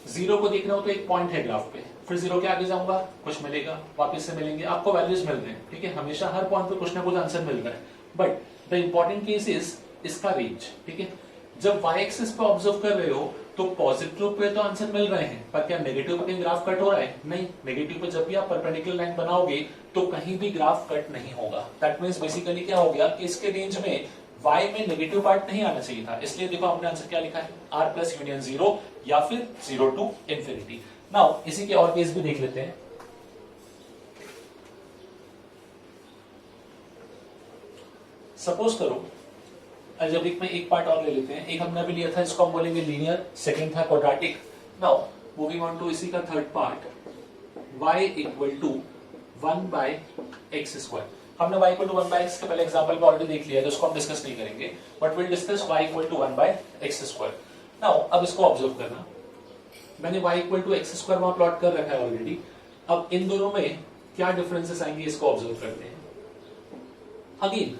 0 को देख रहा हूं तो एक पॉइंट है ग्राफ पे, फिर 0 के आगे जाऊंगा, कुछ मिलेगा, वापस से मिलेंगे, आपको वैल्यूज मिल रहे हैं, ठीक है। हमेशा हर पॉइंट पे कुछ ना कुछ आंसर मिल रहा है, but the important case is इसका रेंज, ठीक है। जब y एक्सिस पे ऑब्जर्व कर रहे हो तो पॉजिटिव पे तो आंसर मिल रहे हैं, पर क्या नेगेटिव पे कहीं ग्राफ कट हो रहा है, नहीं। नेगेटिव पे जब भी आप परपेंडिकुलर लाइन बनाओगे तो कहीं भी ग्राफ कट नहीं होगा। दैट मींस बेसिकली क्या हो गया कि इसके रेंज में y में नेगेटिव पार्ट नहीं आना चाहिए था, इसलिए देखो हमने आंसर क्या लिखा है, r प्लस यूनियन 0 या फिर 0 टू इंफिनिटी। नाउ इसी के और केस भी देख लेते हैं। सपोज करो अलजेब्रिक में एक पार्ट और ले लेते हैं, एक हमने अभी लिया था, इसको हम बोलेंगे लीनियर, सेकंड था quadratic. Now moving on to इसी का third part, y equal to 1 by X square. हमने y equal to 1 by X के पहले एग्जांपल में ऑलरेडी देख लिया है, तो इसको हम डिस्कस नहीं करेंगे, but will discuss y equal to 1 by X square. Now अब इसको ऑब्जर्व करना, मैंने y equal to X square वहां प्लॉट कर रखा है ऑलरेडी। अब इन दोनों में क्या डिफरेंसेस आएंगे इसको ऑब्जर्व करते हैं। अगेन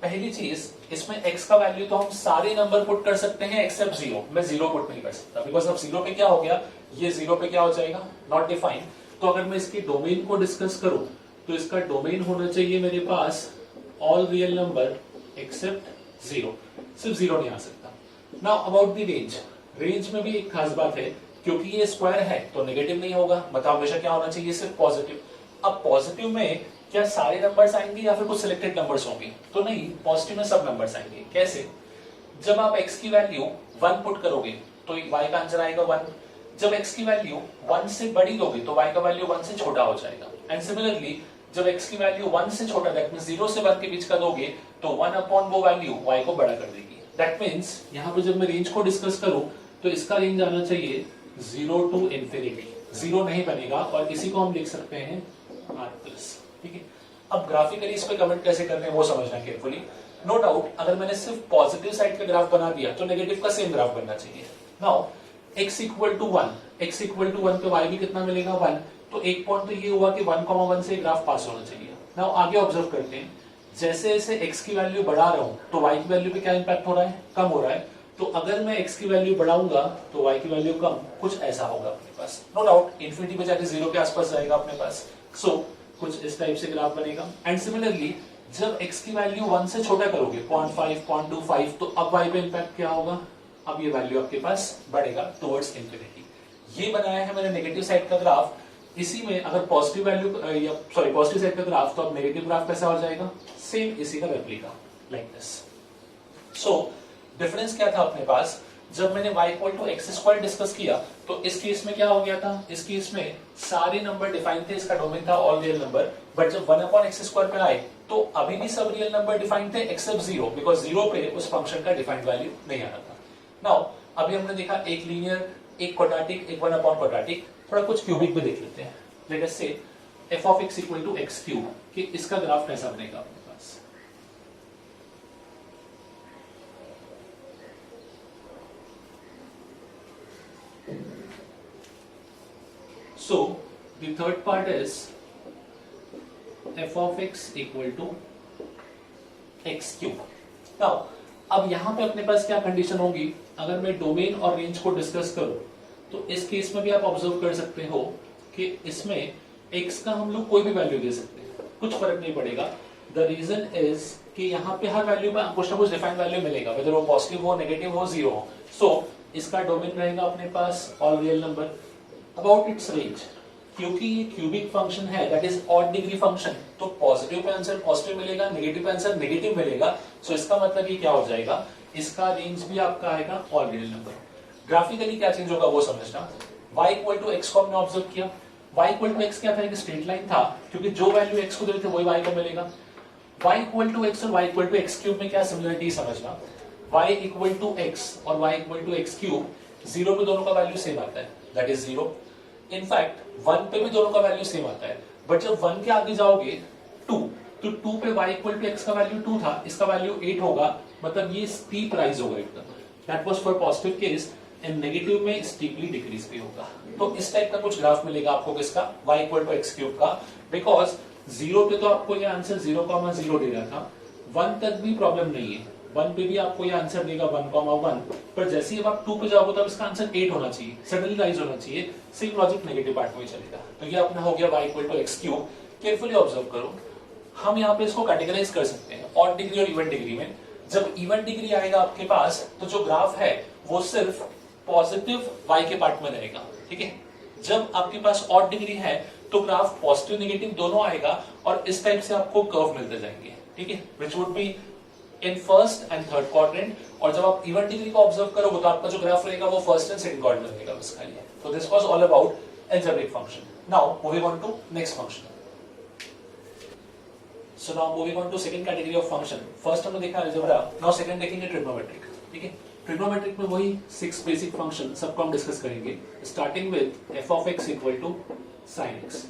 पहली चीज, इसमें x का वैल्यू तो हम सारे नंबर पुट कर सकते हैं एक्सेप्ट 0, मैं 0 पुट नहीं कर सकता, बिकॉज अब 0 पे क्या हो गया, ये 0 पे क्या हो जाएगा, नॉट डिफाइंड। तो अगर मैं इसके डोमेन को डिस्कस करूं तो इसका डोमेन होना चाहिए मेरे पास ऑल रियल नंबर एक्सेप्ट 0, सिर्फ 0 नहीं आ सकता। Now about the range, range में भी एक खास बात है, क्योंकि ये स्क्वायर है तो नेगेटिव नहीं होगा, मतलब हमेशा क्या होना चाहिए, सिर्फ पॉजिटिव। अब पॉजिटिव में क्या सारे नंबर्स आएंगे या फिर कुछ सिलेक्टेड नंबर्स होंगे, तो नहीं, पॉजिटिव में सब नंबर्स आएंगे। कैसे? जब आप x की वैल्यू 1 पुट करोगे तो y का आंसर आएगा 1। जब x की वैल्यू 1 से बड़ी दोगे तो y का वैल्यू 1 से छोटा हो जाएगा। एंड सिमिलरली जब x की वैल्यू 1 से छोटा, दैट मींस 0 से 1 के बीच का दोगे तो 1 अपॉन वो वैल्यू y को बड़ा कर देगी। दैट मींस यहाँ पे जब मैं रेंज को डिस्कस करूं तो इसका रेंज आना चाहिए 0 टू इंफिनिटी, 0 नहीं बनेगा, और इसी को हम लिख सकते हैं r+। ठीक है, अब ग्राफिकली इस पे कमेंट कैसे करने हैं वो समझना केयरफुली। नो डाउट अगर मैंने सिर्फ पॉजिटिव साइड का ग्राफ बना दिया तो नेगेटिव का सेम ग्राफ बनना चाहिए। Now x equal to 1, x equal to 1 पे y भी कितना मिलेगा 1, तो एक पॉइंट तो ये हुआ कि 1,1 से ग्राफ पास होना चाहिए। नाउ आगे ऑब्जर्व करते हैं, जैसे जैसे x की वैल्यू बढ़ा रहा हूं तो y की वैल्यू पे क्या इंपैक्ट हो रहा है, कम हो रहा है। तो अगर मैं x की वैल्यू बढ़ाऊंगा तो y की वैल्यू कम, कुछ ऐसा होगा अपने पास। नो डाउट इन्फिनिटी पे जाके 0 के आसपास जाएगा अपने पास। सो कुछ इस टाइप से ग्राफ बनेगा। एंड सिमिलरली जब x की वैल्यू 1 से छोटा करोगे 0.5, 0.25, तो अब y पे इंपैक्ट क्या होगा, अब ये वैल्यू आपके पास बढ़ेगा टुवर्ड्स इंफिनिटी। ये बनाया है मैंने नेगेटिव साइड का ग्राफ। इसी में अगर पॉजिटिव वैल्यू या सॉरी पॉजिटिव साइड का ग्राफ, तो अब नेगेटिव ग्राफ कैसा हो जाएगा, सेम इसी का replica, like this. So difference क्या था अपने पास, जब मैंने y equal to X square discuss किया तो इस केस में क्या हो गया था, इस केस में सारे नंबर डिफाइन थे, इसका डोमेन था ऑल रियल नंबर। बट जब 1/x स्क्वायर पे आए तो अभी भी सब रियल नंबर डिफाइन थे एक्सेप्ट 0, बिकॉज 0 पे उस फंक्शन का डिफाइंड वैल्यू नहीं आ रहा था। नाउ अभी हमने देखा एक लीनियर, एक क्वाड्रेटिक, एक 1/क्वाड्रेटिक, थोड़ा कुछ क्यूबिक भी देख लेते हैं। लेट अस से f(x) इक्वल टू x³ कि इसका ग्राफ कैसा बनेगा अपने पास। So the third part is f(x) equal to x³। Now अब यहां पे अपने पास क्या कंडीशन होगी, अगर मैं डोमेन और रेंज को डिस्कस करूं तो इस केस में भी आप ऑब्जर्व कर सकते हो कि इसमें x का हम लोग कोई भी वैल्यू दे सकते हैं, कुछ फर्क नहीं पड़ेगा। द रीजन इज कि यहाँ पे हर वैल्यू में कुछ ना कुछ डिफाइंड वैल्यू मिलेगा, वेदर वो पॉजिटिव हो, नेगेटिव हो, 0 हो। सो इसका डोमेन रहेगा अपने पास all real number. About its range, क्योंकि ये क्यूबिक फंक्शन है, that is odd degree function, तो पॉजिटिव पे आंसर पॉजिटिव मिलेगा, नेगेटिव पे आंसर नेगेटिव मिलेगा। सो इसका मतलब ये क्या हो जाएगा, इसका रेंज भी आपका आएगा ऑल रियल नंबर। ग्राफिकली क्या चेंज होगा वो समझना। y इक्वल टू एक्स को हमने ऑब्जर्व किया, y इक्वल टू एक्स क्या था, एक स्ट्रेट लाइन था, क्योंकि जो वैल्यू x को देते वही y को मिलेगा। y इक्वल टू एक्स और y इक्वल टू x³ में क्या सिमिलरिटी समझना, y इक्वल टू एक्स और y इक्वल टू x³, 0 पे दोनों का वैल्यू सेम आता है, दैट इज 0। इनफैक्ट 1 पे भी दोनों का वैल्यू सेम आता है, बट जब 1 के आगे जाओगे 2, तो 2 पे y इक्वल टू एक्स का वैल्यू 2 था, इसका वैल्यू 8 होगा, मतलब ये स्टीप राइज होगा एकदम। That was for positive case, and negative में स्टीपली डिक्रीज भी होगा। तो इस टाइप का कुछ ग्राफ मिलेगा आपको किसका, y इक्वल टू x³ का, बिकॉज 0 पे तो आपको ये आंसर 0,0 दे रहा था, 1 तक भी प्रॉब्लम नहीं है, 1 पे भी आपको ये आंसर देगा 1,1, पर जैसे ही आप 2 पे जाओगे तब इसका आंसर 8 होना चाहिए, सडनली राइज होना चाहिए। सेम लॉजिक नेगेटिव पार्ट में चलेगा। तो ये अपना हो गया y equal to x³। Carefully observe करो, हम यहाँ पे इसको कैटेगराइज कर सकते हैं ऑड डिग्री और इवन डिग्री में। जब इवन डिग्री आएगा आपके पास तो जो ग्राफ है वो सिर्फ पॉजिटिव y के पार्ट में रहेगा, ठीक है। जब आपके पास ऑड डिग्री है तो ग्राफ पॉजिटिव नेगेटिव दोनों आएगा और इस टाइप से आपको कर्व मिलते जाएंगे, ठीक है, which would be in first and third quadrant. और जब आप इवन डिग्री को ऑब्जर्व करोगे तो आपका जो ग्राफ रहेगा वो फर्स्ट एंड सेकंड क्वाड्रेंट में रहेगा बस खाली। तो this was all about algebraic function. Now moving on to next function. So now moving on to second category of function. First हमने देखा algebra, now second देखेंगे trigonometric, ठीक है। ट्रिग्नोमेट्रिक में वही 6 बेसिक फंक्शन सबको हम डिस्कस करेंगे, starting with f(x) equal to sin x।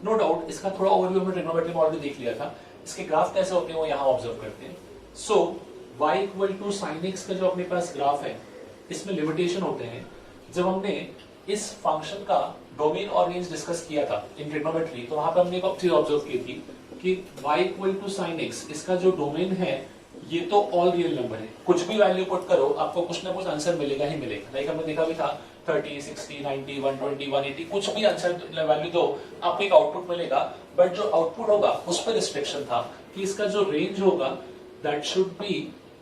No doubt इसका थोड़ा ओवरव्यू में ट्रिग्नोमेट्री में ऑलरेडी देख लिया था, इसके ग्राफ कैसे होते हैं वो यहाँ ऑब्जर्व करते हैं। So y equal to sin x का जो अपने पास ग्राफ है, इसमें लिमिटेशन होते हैं। जब हमने इस फंक्शन का डोमेन और रेंज डिस्कस किया था इन ट्रिग्नोमेट्री, तो वहां पर हमने एक चीज ऑब्जर्व की थी कि y equal to sin x, इसका जो डोमेन है ये तो ऑल रियल नंबर है, कुछ भी वैल्यू पुट करो आपको कुछ ना कुछ आंसर मिलेगा ही मिलेगा। लाइक हमने देखा भी था 30, 60, 90, 120, 180, कुछ भी आंसर वैल्यू दो आपको एक आउटपुट मिलेगा। बट जो आउटपुट होगा उस पर रिस्ट्रिक्शन था कि इसका जो रेंज होगा that should be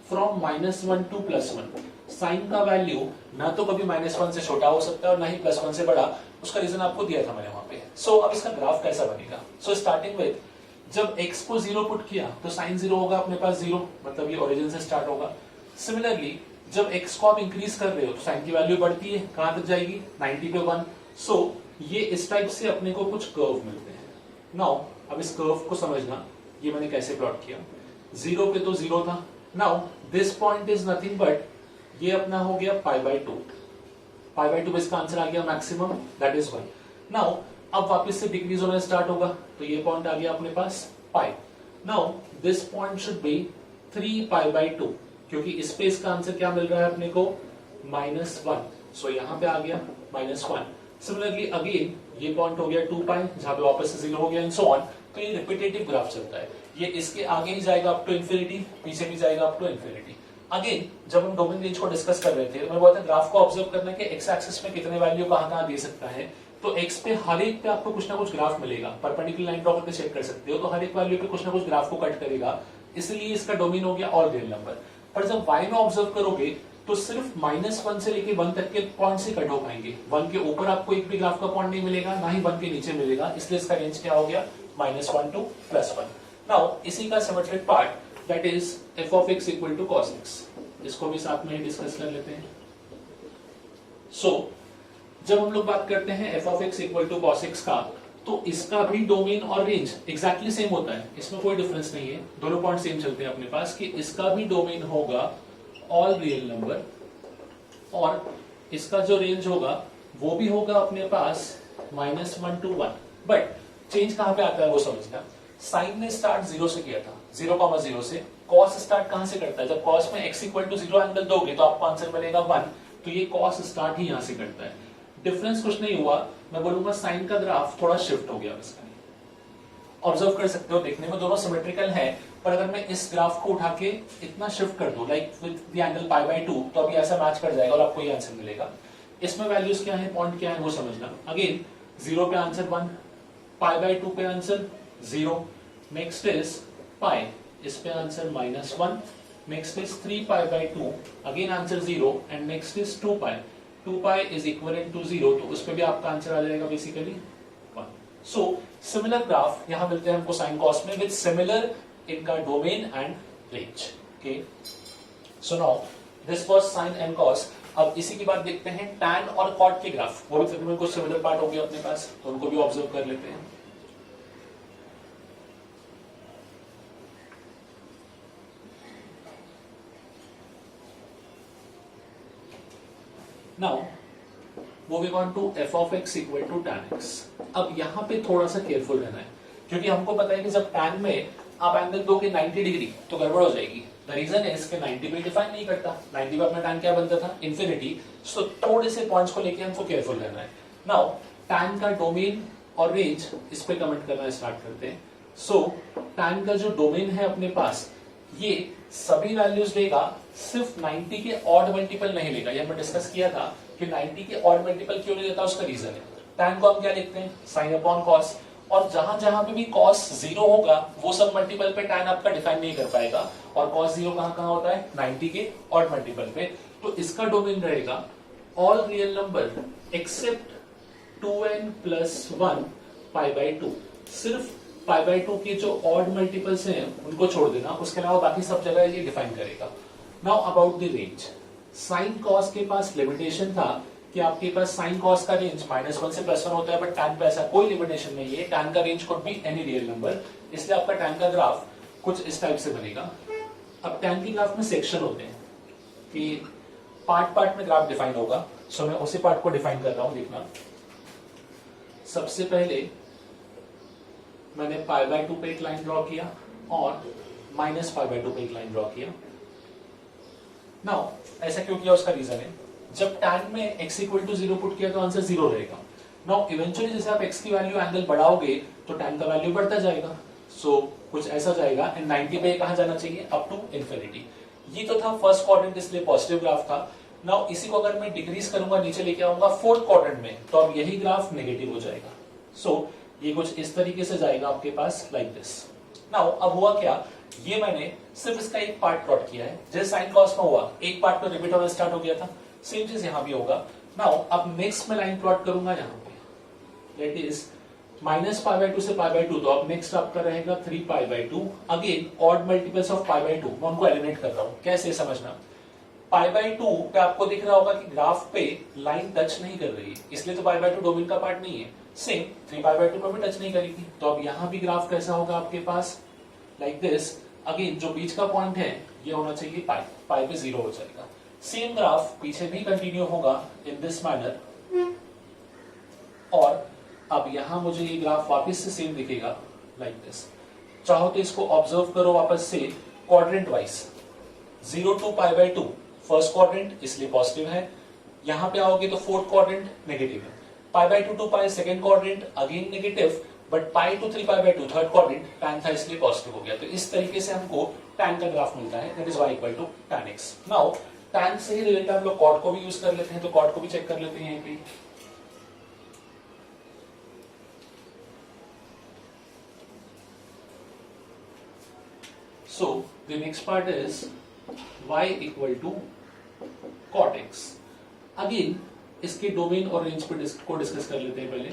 from -1 to +1। Sine का वैल्यू ना तो कभी -1 से छोटा हो सकता है और ना ही +1 से बड़ा। उसका रीजन आपको दिया था मैंने वहां पे। सो अब इसका ग्राफ कैसा बनेगा? सो स्टार्टिंग विद जब x को 0 पुट किया तो साइन 0 होगा अपने पास 0, मतलब ये ओरिजिन से स्टार्ट होगा। सिमिलरली जब x को आप इंक्रीज कर रहे हो तो साइन की वैल्यू बढ़ती है, कहां तक जाएगी? 90 पे 1। सो ये इस टाइप से अपने को कुछ कर्व मिलते हैं। नाउ अब इस कर्व को समझना, ये मैंने कैसे प्लॉट किया। 0 पे तो 0 था। Now this point is nothing but ये अपना हो गया π/2। π/2 पे इसका आंसर आ गया मैक्सिमम, दैट इज 1। नाउ अब वापस से डिक्रीज होना स्टार्ट होगा तो ये पॉइंट आ गया अपने पास pi. Now this point should be 3π/2, क्योंकि इस पे इसका आंसर क्या मिल रहा है अपने को? -1। सो यहाँ पे आ गया -1। सिमिलरली अगेन ये पॉइंट हो गया 2π, जहां पे वापस से 0 हो गया एंड सो ऑन। तो ये रिपीटेटिव ग्राफ चलता है, ये इसके आगे ही जाएगा अप टू इंफिनिटी, पीछे भी जाएगा अप टू इंफिनिटी। अगेन जब हम डोमेन रेंज को डिस्कस कर रहे थे, मैं बोलता ग्राफ को ऑब्जर्व करना कि एक्स एक्सिस में कितने वैल्यू कहां दे सकता है। तो एक्स पे हर एक पे आपको कुछ ना कुछ ग्राफ मिलेगा, परपेंडिकुलर लाइन ड्रॉ करके चेक कर सकते हो। तो हर एक वैल्यू पे कुछ ना कुछ ग्राफ को कट करेगा, इसलिए इसका डोमेन हो गया ऑल रियल नंबर। पर जब y में ऑब्जर्व करोगे तो सिर्फ -1 से लेके 1 तक के पॉइंट से कट हो पाएंगे। 1 के ऊपर आपको एक भी ग्राफ का पॉइंट नहीं मिलेगा, ना ही 1 के नीचे मिलेगा, इसलिए इसका रेंज क्या हो गया? -1 टू +1। नाउ इसी का symmetric part that is f of x equal to cos x, इसको भी साथ में डिस्कस कर लेते हैं। सो जब हम लोग बात करते हैं f of x equal to cos x का, तो इसका भी डोमेन और रेंज एग्जैक्टली सेम होता है, इसमें कोई डिफरेंस नहीं है, दोनों पॉइंट सेम चलते हैं अपने पास कि इसका भी डोमेन होगा ऑल रियल नंबर और इसका जो रेंज होगा वो भी होगा अपने पास -1 टू 1। बट चेंज कहां पे आता है वो समझना। साइन ने स्टार्ट 0 से किया था, 0,0 से। कॉस स्टार्ट कहां से करता है? जब कॉस में x इक्वल टू 0 एंगल दोगे तो आपको आंसर मिलेगा 1, तो ये कॉस स्टार्ट ही यहां से करता है। डिफरेंस कुछ नहीं हुआ, मैं बोलूंगा साइन का ग्राफ थोड़ा शिफ्ट हो गया इसका। ऑब्जर्व कर सकते हो, देखने में दोनों सिमेट्रिकल है, पर अगर मैं इस ग्राफ को उठा के इतना शिफ्ट कर दूं लाइक विद द एंगल π/2, तो अभी ऐसा मैच कर जाएगा और आपको ये आंसर मिलेगा। इसमें वैल्यूज क्या है, पॉइंट क्या है वो समझना। अगेन 0 पे आंसर 1, π/2 पे आंसर 0, नेक्स्ट इज π, इस पे answer -1, next is 3π/2, again answer 0 and next is 2π। 2π is equivalent to 0, तो उस पे भी आपका आंसर आ जाएगा बेसिकली 1। सो सिमिलर ग्राफ यहां मिलते हैं हमको साइन कॉस में विद सिमिलर इनका domain and range. Okay, so now this was sine and cos. अब इसी की बात देखते हैं टैन और कॉट के ग्राफ, वो भी तकरीबन कुछ सिमिलर पार्ट हो गया अपने पास, तो उनको भी ऑब्जर्व कर लेते हैं। Now moving on to f of x equal to tan x। अब यहाँ पे थोड़ा सा केयरफुल रहना है, क्योंकि हमको पता है कि जब tan में आप एंगल दोगे 90 डिग्री तो गड़बड़ हो जाएगी। द रीजन इज कि 90 पे डिफाइन नहीं करता, 90 पे अपना tan क्या बनता था? इंफिनिटी। सो थोड़े से पॉइंट्स को लेके हमको केयरफुल रहना है। नाउ tan का डोमेन और रेंज, इस पे कमेंट करना स्टार्ट करते हैं। सो tan का जो डोमेन है अपने पास, ये सभी वैल्यूज लेगा, सिर्फ 90 के ऑड मल्टीपल नहीं लेगा। ये हमने डिस्कस किया था कि 90 के ऑड मल्टीपल क्यों नहीं लेता, उसका रीजन है tan को हम क्या लिखते हैं? Sine upon cos. और जहां जहां पे भी cos 0 होगा वो सब मल्टीपल पे tan आपका डिफाइन नहीं कर पाएगा, और cos 0 कहां होता है? 90 के ऑड मल्टीपल पे। तो इसका डोमेन रहेगा all real number accept 2n + 1 π/2। सिर्फ π/2 के जो ऑड मल्टीपल्स हैं उनको छोड़ देना, उसके अलावा बाकी सब जगह ये डिफाइन करेगा। Now about the range, sine cos के पास लिमिटेशन था कि आपके पास साइन कॉस का रेंज -1 से +1 होता है, बट tan पे ऐसा कोई लिमिटेशन नहीं है। tan का range could be any real number, इसलिए आपका tan का ग्राफ कुछ इस टाइप से बनेगा। अब tan के ग्राफ में सेक्शन होते हैं कि पार्ट में ग्राफ डिफाइन होगा। सो मैं उसी पार्ट को डिफाइन कर रहा हूं, देखना। सबसे पहले मैंने π/2 पे एक लाइन ड्रॉ किया और -π/2 पे एक लाइन ड्रॉ किया। नाउ ऐसा क्यों किया, उसका रीजन है, जब tan में x इक्वल टू 0 पुट किया तो आंसर 0 रहेगा। नाउ इवेंचुअली जैसे आप x की वैल्यू एंगल बढ़ाओगे तो tan का वैल्यू बढ़ता जाएगा। सो कुछ ऐसा जाएगा एंड 90 पे कहां जाना चाहिए? Up to infinity. ये तो था फर्स्ट क्वाड्रेंट, इसलिए पॉजिटिव ग्राफ था। नाउ इसी को अगर मैं डिक्रीज करूंगा, नीचे लेके आऊंगा फोर्थ क्वाड्रेंट में, तो अब यही ग्राफ नेगेटिव हो जाएगा। सो ये कुछ इस तरीके से जाएगा आपके पास लाइक दिस। नाउ अब हुआ क्या, ये मैंने सिर्फ इसका एक पार्ट प्लॉट किया है, जैसे साइन कॉस में हुआ एक पार्ट तो रिपीट होना स्टार्ट हो गया था, सेम चीज यहां भी होगा। नाउ अब नेक्स्ट में लाइन प्लॉट करूंगा यहां पे, that is minus pi by 2 से पाई बाई 2, तो अब नेक्स्ट आपका रहेगा 3 pi by 2। Again odd multiples of pi by 2, मैं उनको एलिमिनेट कर रहा हूं, कैसे समझना। पाई बाई 2 पे आपको दिख रहा होगा कि ग्राफ पे लाइन टच नहीं कर रही है, इसलिए तो पाई बाई 2 डोमेन का पार्ट नहीं है। सेम 3 पाई बाई 2 पे भी टच नहीं करेगी, तो अब यहां भी ग्राफ कैसा होगा आपके पास लाइक दिस। अगेन जो बीच का पॉइंट है ये होना चाहिए पाई, पाई पे 0 हो जाएगा। सेम ग्राफ पीछे भी कंटिन्यू होगा इन दिस मैनर, और अब यहां मुझे ये ग्राफ वापस से सेम दिखेगा लाइक दिस। चाहो तो इसको ऑब्जर्व करो वापस से quadrant wise, 0 to pi by 2 first quadrant इसलिए पॉजिटिव है, यहां पे आओगे तो फोर्थ क्वाड्रेंट नेगेटिव है, pi by 2 to pi second quadrant again negative, but pi to 3 pi by 2 third quadrant tan था इसलिए पॉजिटिव हो गया। तो इस तरीके से हमको tan का ग्राफ मिलता है, that is y equal to tan x। Now tan से ही रिलेटेड हम लोग कॉट को भी यूज कर लेते हैं, तो कॉट को भी चेक कर लेते हैं यहीं पे। So the next part is y equal to cot x। Again इसके डोमेन और रेंज को डिस्कस कर लेते हैं पहले।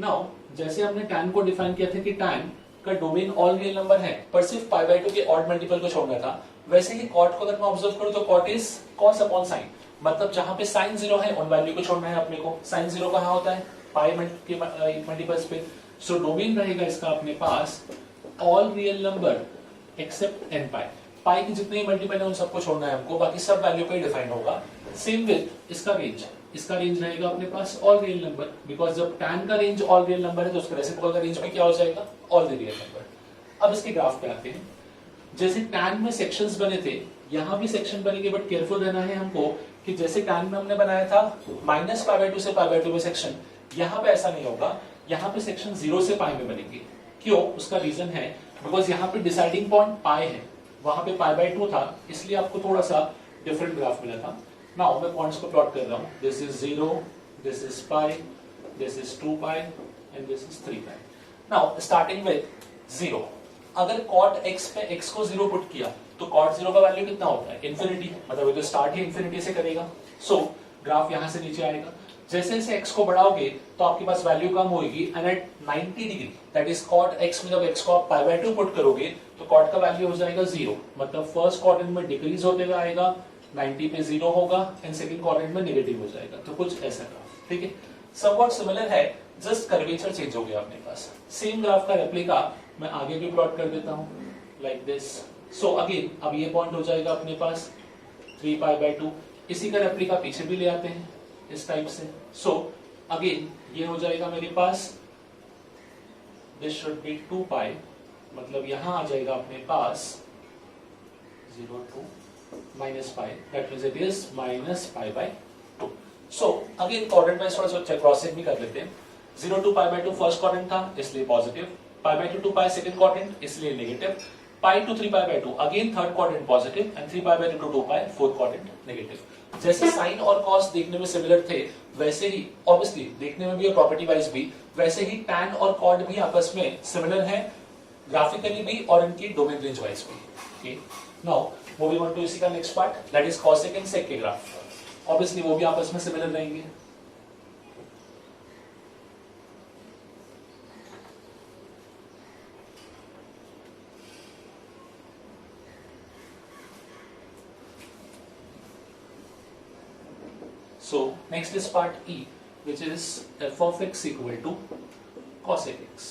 नाउ जैसे हमने tan को डिफाइन किया था कि tan का डोमेन ऑल रियल नंबर है, पर सिर्फ पाई बाई 2 के ऑड मल्टीपल को छोड़ना था, वैसे ही cot को अगर मैं ऑब्जर्व करूं तो cot is cos upon sin, मतलब जहां पे sin 0 है उन वैल्यू को छोड़ना है अपने को। sin 0 कहां होता है, पाई के मल्टीपल्स पे। सो डोमेन रहेगा इसका अपने पास all real number except n pi, pi के जितने मल्टीपल है उन सबको छोड़ना है हमको, बाकी सब वैल्यू पे डिफाइन होगा। सेम विद इसका रेंज, इसका रेंज रहेगा अपने पास ऑल रियल नंबर, बिकॉज जब tan का रेंज ऑल रियल नंबर है तो उसका रेसिप्रोकल का रेंज भी क्या हो जाएगा, ऑल रियल नंबर। अब इसके ग्राफ पे आते हैं। जैसे tan में सेक्शंस बने थे, यहाँ भी सेक्शन बनेंगे, बट केयरफुल रहना है हमको कि जैसे tan में हमने बनाया था माइनस पाई बाई 2 से पाई बाई 2 में सेक्शन, यहाँ पे ऐसा नहीं होगा, यहाँ पे सेक्शन 0 से पाई में बनेंगे। क्यों, उसका रीजन है बिकॉज यहाँ पे डिसाइडिंग पॉइंट पाई है, वहां पे पाई बाई 2 था, इसलिए आपको थोड़ा सा डिफरेंट ग्राफ मिला था। नाउ मैं पॉइंट्स को प्लॉट कर रहा हूं, this is 0, this is pi, this is 2 pi and this is 3 pi. Now starting with 0, अगर cot x पे x को 0 पुट किया तो cot 0 का वैल्यू कितना होता है, इन्फिनिटी, मतलब ये तो स्टार्ट ही इन्फिनिटी से करेगा। सो ग्राफ यहां से नीचे आएगा, जैसे जैसे x को बढ़ाओगे तो आपके पास वैल्यू कम होगी, and at 90 degree that is cot x में जब x को आप पाई बाई 2 पुट करोगे तो cot का वैल्यू हो जाएगा 0, मतलब फर्स्ट क्वाड्रेंट में डिक्रीज होते हुए आएगा, 90 पे 0 होगा एंड सेकंड क्वाड्रेंट में नेगेटिव हो जाएगा। तो कुछ ऐसा ग्राफ, ठीक है, समवॉट सिमिलर है, जस्ट कर्वेचर चेंज हो गया अपने पास। सेम ग्राफ का रेप्लिका मैं आगे भी प्लॉट कर देता हूं लाइक दिस। सो अगेन अब ये पॉइंट हो जाएगा अपने पास 3 पाई बाई 2, इसी का रेप्लिका पीछे भी ले आते हैं इस टाइप से। सो अगेन ये हो जाएगा मेरे पास, दिस शुड बी 2 पाई, मतलब यहां आ जाएगा अपने पास 0 to minus pi, that means it is minus pi by 2। So again quadrant wise थोड़ा सा क्रॉस चेक भी कर लेते हैं। 0 to pi by 2 first quadrant था इसलिए positive, pi by 2 to pi second quadrant इसलिए negative, pi to 3 pi by 2 again third quadrant positive, and 3 pi by 2 to 2 pi fourth quadrant negative. जैसे sine और cos देखने में similar थे, वैसे ही obviously देखने में भी और प्रॉपर्टी वाइज भी, वैसे ही tan और cot भी आपस में सिमिलर है, ग्राफिकली भी और इनकी डोमेन रेंज वाइज भी। Okay, now moving on to इसी का next part, that is cosec and sec के ग्राफ। ऑब्वियसली वो भी आपस में सिमिलर रहेंगे। So next is part E, which is f of x equal to cosec x।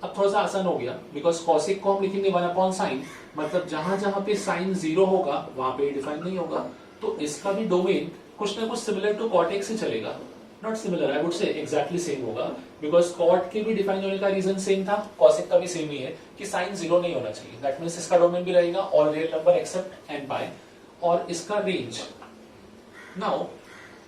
अब थोड़ा सा आसान हो गया, बिकॉज cosec को हम लिखेंगे 1 अपॉन साइन, मतलब जहां जहां पे साइन 0 होगा वहां पे डिफाइन नहीं होगा, तो इसका भी डोमेन कुछ ना कुछ सिमिलर टू cot x से चलेगा। Not similar, I would say exactly same होगा, बिकॉज cot के भी डिफाइन होने का रीजन सेम था, cosec का भी सेम ही है कि साइन 0 नहीं होना चाहिए, दैट मींस इसका डोमेन भी रहेगा all real number except n पाई, और इसका रेंज। नाउ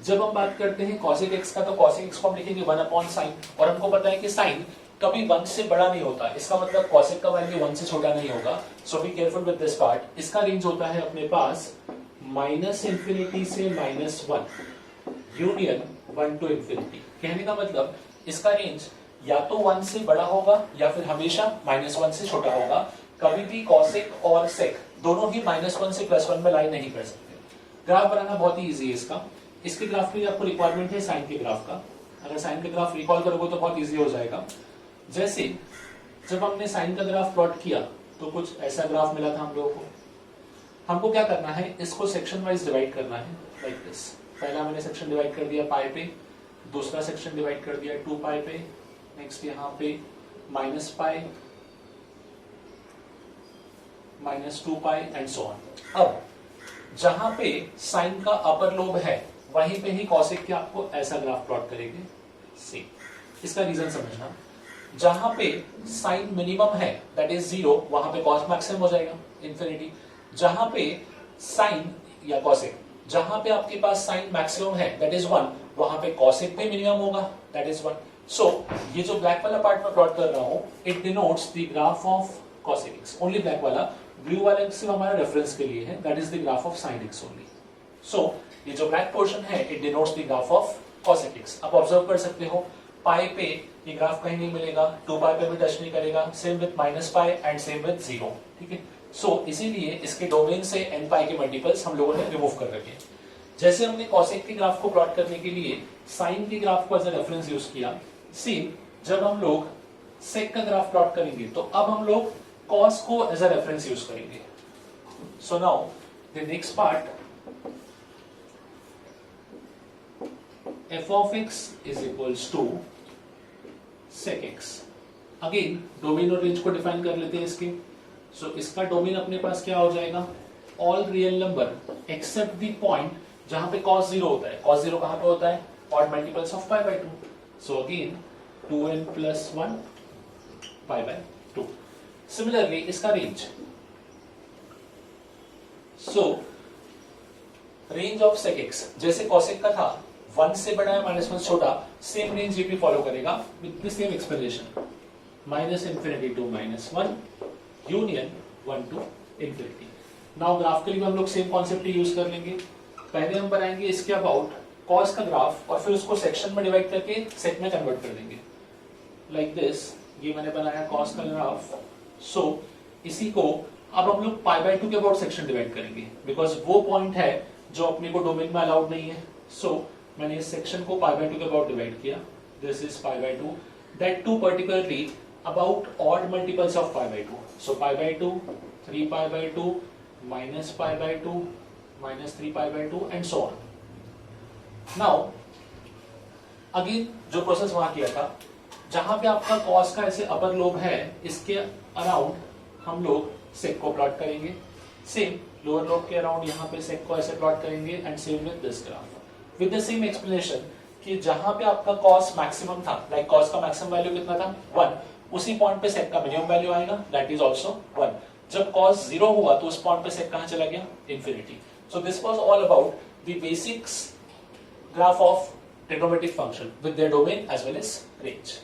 जब हम बात करते हैं cosec x का, तो cosec x को हम लिखेंगे 1 अपॉन साइन, और हमको पता है कि साइन कभी 1 से बड़ा नहीं होता, इसका मतलब cosec का वैल्यू 1 से छोटा नहीं होगा। So be careful with this part. इसका रेंज होता है अपने पास माइनस इंफिनिटी से -1 यूनियन 1 टू इंफिनिटी। कहने का मतलब इसका रेंज या तो 1 से बड़ा होगा या फिर हमेशा -1 से छोटा होगा। कभी भी कॉसेक और सेक दोनों ही -1 से +1 में लाई नहीं कर सकते। ग्राफ बनाना बहुत ही इजी है इसका। इसके ग्राफ के लिए आपको रिक्वायरमेंट है साइन के ग्राफ का। अगर साइन के ग्राफ रिकॉल करोगे तो बहुत इजी हो जाएगा। जैसे जब हमने साइन का ग्राफ प्लॉट किया तो कुछ ऐसा ग्राफ मिला था हम लोगों को। हमको क्या करना है, इसको सेक्शन वाइज डिवाइड करना है लाइक दिस। पहला मैंने सेक्शन डिवाइड कर दिया पाई पे, दूसरा सेक्शन डिवाइड कर दिया 2 पाई पे, नेक्स्ट यहाँ पे -पाई, -2 पाई एंड सो ऑन। अब जहां पे साइन का अपर लोब है वहीं पे ही कॉसेक के आपको ऐसा ग्राफ प्लॉट करेंगे सी। इसका रीजन समझना, जहां पे साइन मिनिमम है दैट इज 0 वहां पे कॉस मैक्सिमम हो जाएगा इन्फिनिटी। जहां पे साइन या कॉसेक, जहां पे आपके पास साइन मैक्सिमम है दैट इज 1 वहां पे कॉसेक भी मिनिमम होगा दैट इज 1। सो ये जो ब्लैक वाला पार्ट में प्लॉट कर रहा हूं it denotes the graph of cosec x. Only black वाला, ब्लू वाला सिर्फ हमारा रेफरेंस के लिए है, that is the graph of sine x only. So ये जो ब्लैक पोर्शन है it denotes the graph of cosec x. आप ऑब्जर्व कर सकते हो पाई पे ये ग्राफ कहीं नहीं मिलेगा, 2 पाई पे भी टच नहीं करेगा, same with -pi and same with 0, ठीक है। सो इसीलिए इसके डोमेन से n पाई के मल्टीपल्स हम लोगों ने रिमूव कर रखे। जैसे हमने कॉसेक के ग्राफ को प्लॉट करने के लिए साइन के ग्राफ को एज अ रेफरेंस यूज किया, सेम जब हम लोग सेक का ग्राफ प्लॉट करेंगे तो अब हम लोग कॉस को एज अ रेफरेंस यूज करेंगे। So now the next part, f of x is equals to sec x। Again domain और रेंज को डिफाइन कर लेते हैं इसके। सो इसका डोमेन अपने पास क्या हो जाएगा, all real number accept the point जहां पे cos 0 होता है। cos 0 कहां पे होता है, odd multiples of π/2। So again 2n + 1 π/2। Similarly इसका range, so range of sec x जैसे cosec का था 1 से बड़ा है -1 छोटा, सेम रेंज ये भी फॉलो करेगा with the same explanation, -∞ to -1 union 1 to ∞। Now graph के लिए हम लोग सेम कॉन्सेप्ट यूज कर लेंगे। पहले हम बनाएंगे इसके अबाउट कॉस का ग्राफ और फिर उसको सेक्शन में डिवाइड करके सेक में कन्वर्ट कर देंगे लाइक दिस। ये मैंने बनाया कॉस का ग्राफ। सो इसी को अब हम लोग π/2 के अबाउट सेक्शन डिवाइड करेंगे बिकॉज वो पॉइंट है जो अपने को डोमेन में अलाउड नहीं है। सो मैंने इस सेक्शन को π/2 के अबाउट डिवाइड किया, this is π/2, that too particularly about odd multiples of π/2। सो π/2, 3π/2, -π/2, -3π/2 and so on. Now again जो प्रोसेस वहां किया था, जहां पे आपका कॉस का ऐसे अपर लोब है इसके अराउंड हम लोग सेक को प्लॉट करेंगे। सेम लोअर लोब के अराउंड यहाँ पे सेक को ऐसे प्लॉट करेंगे and same with this graph with the same explanation कि जहां पे आपका कॉस मैक्सिमम था, लाइक कॉस का मैक्सिमम वैल्यू कितना था 1, उसी पॉइंट पे सेक का मिनिमम वैल्यू आएगा दैट इज आल्सो 1। जब कॉस 0 हुआ तो उस पॉइंट पे सेक कहां चला गया, infinity. So this was all about the basics graph of trigonometric function with their domain as well as range.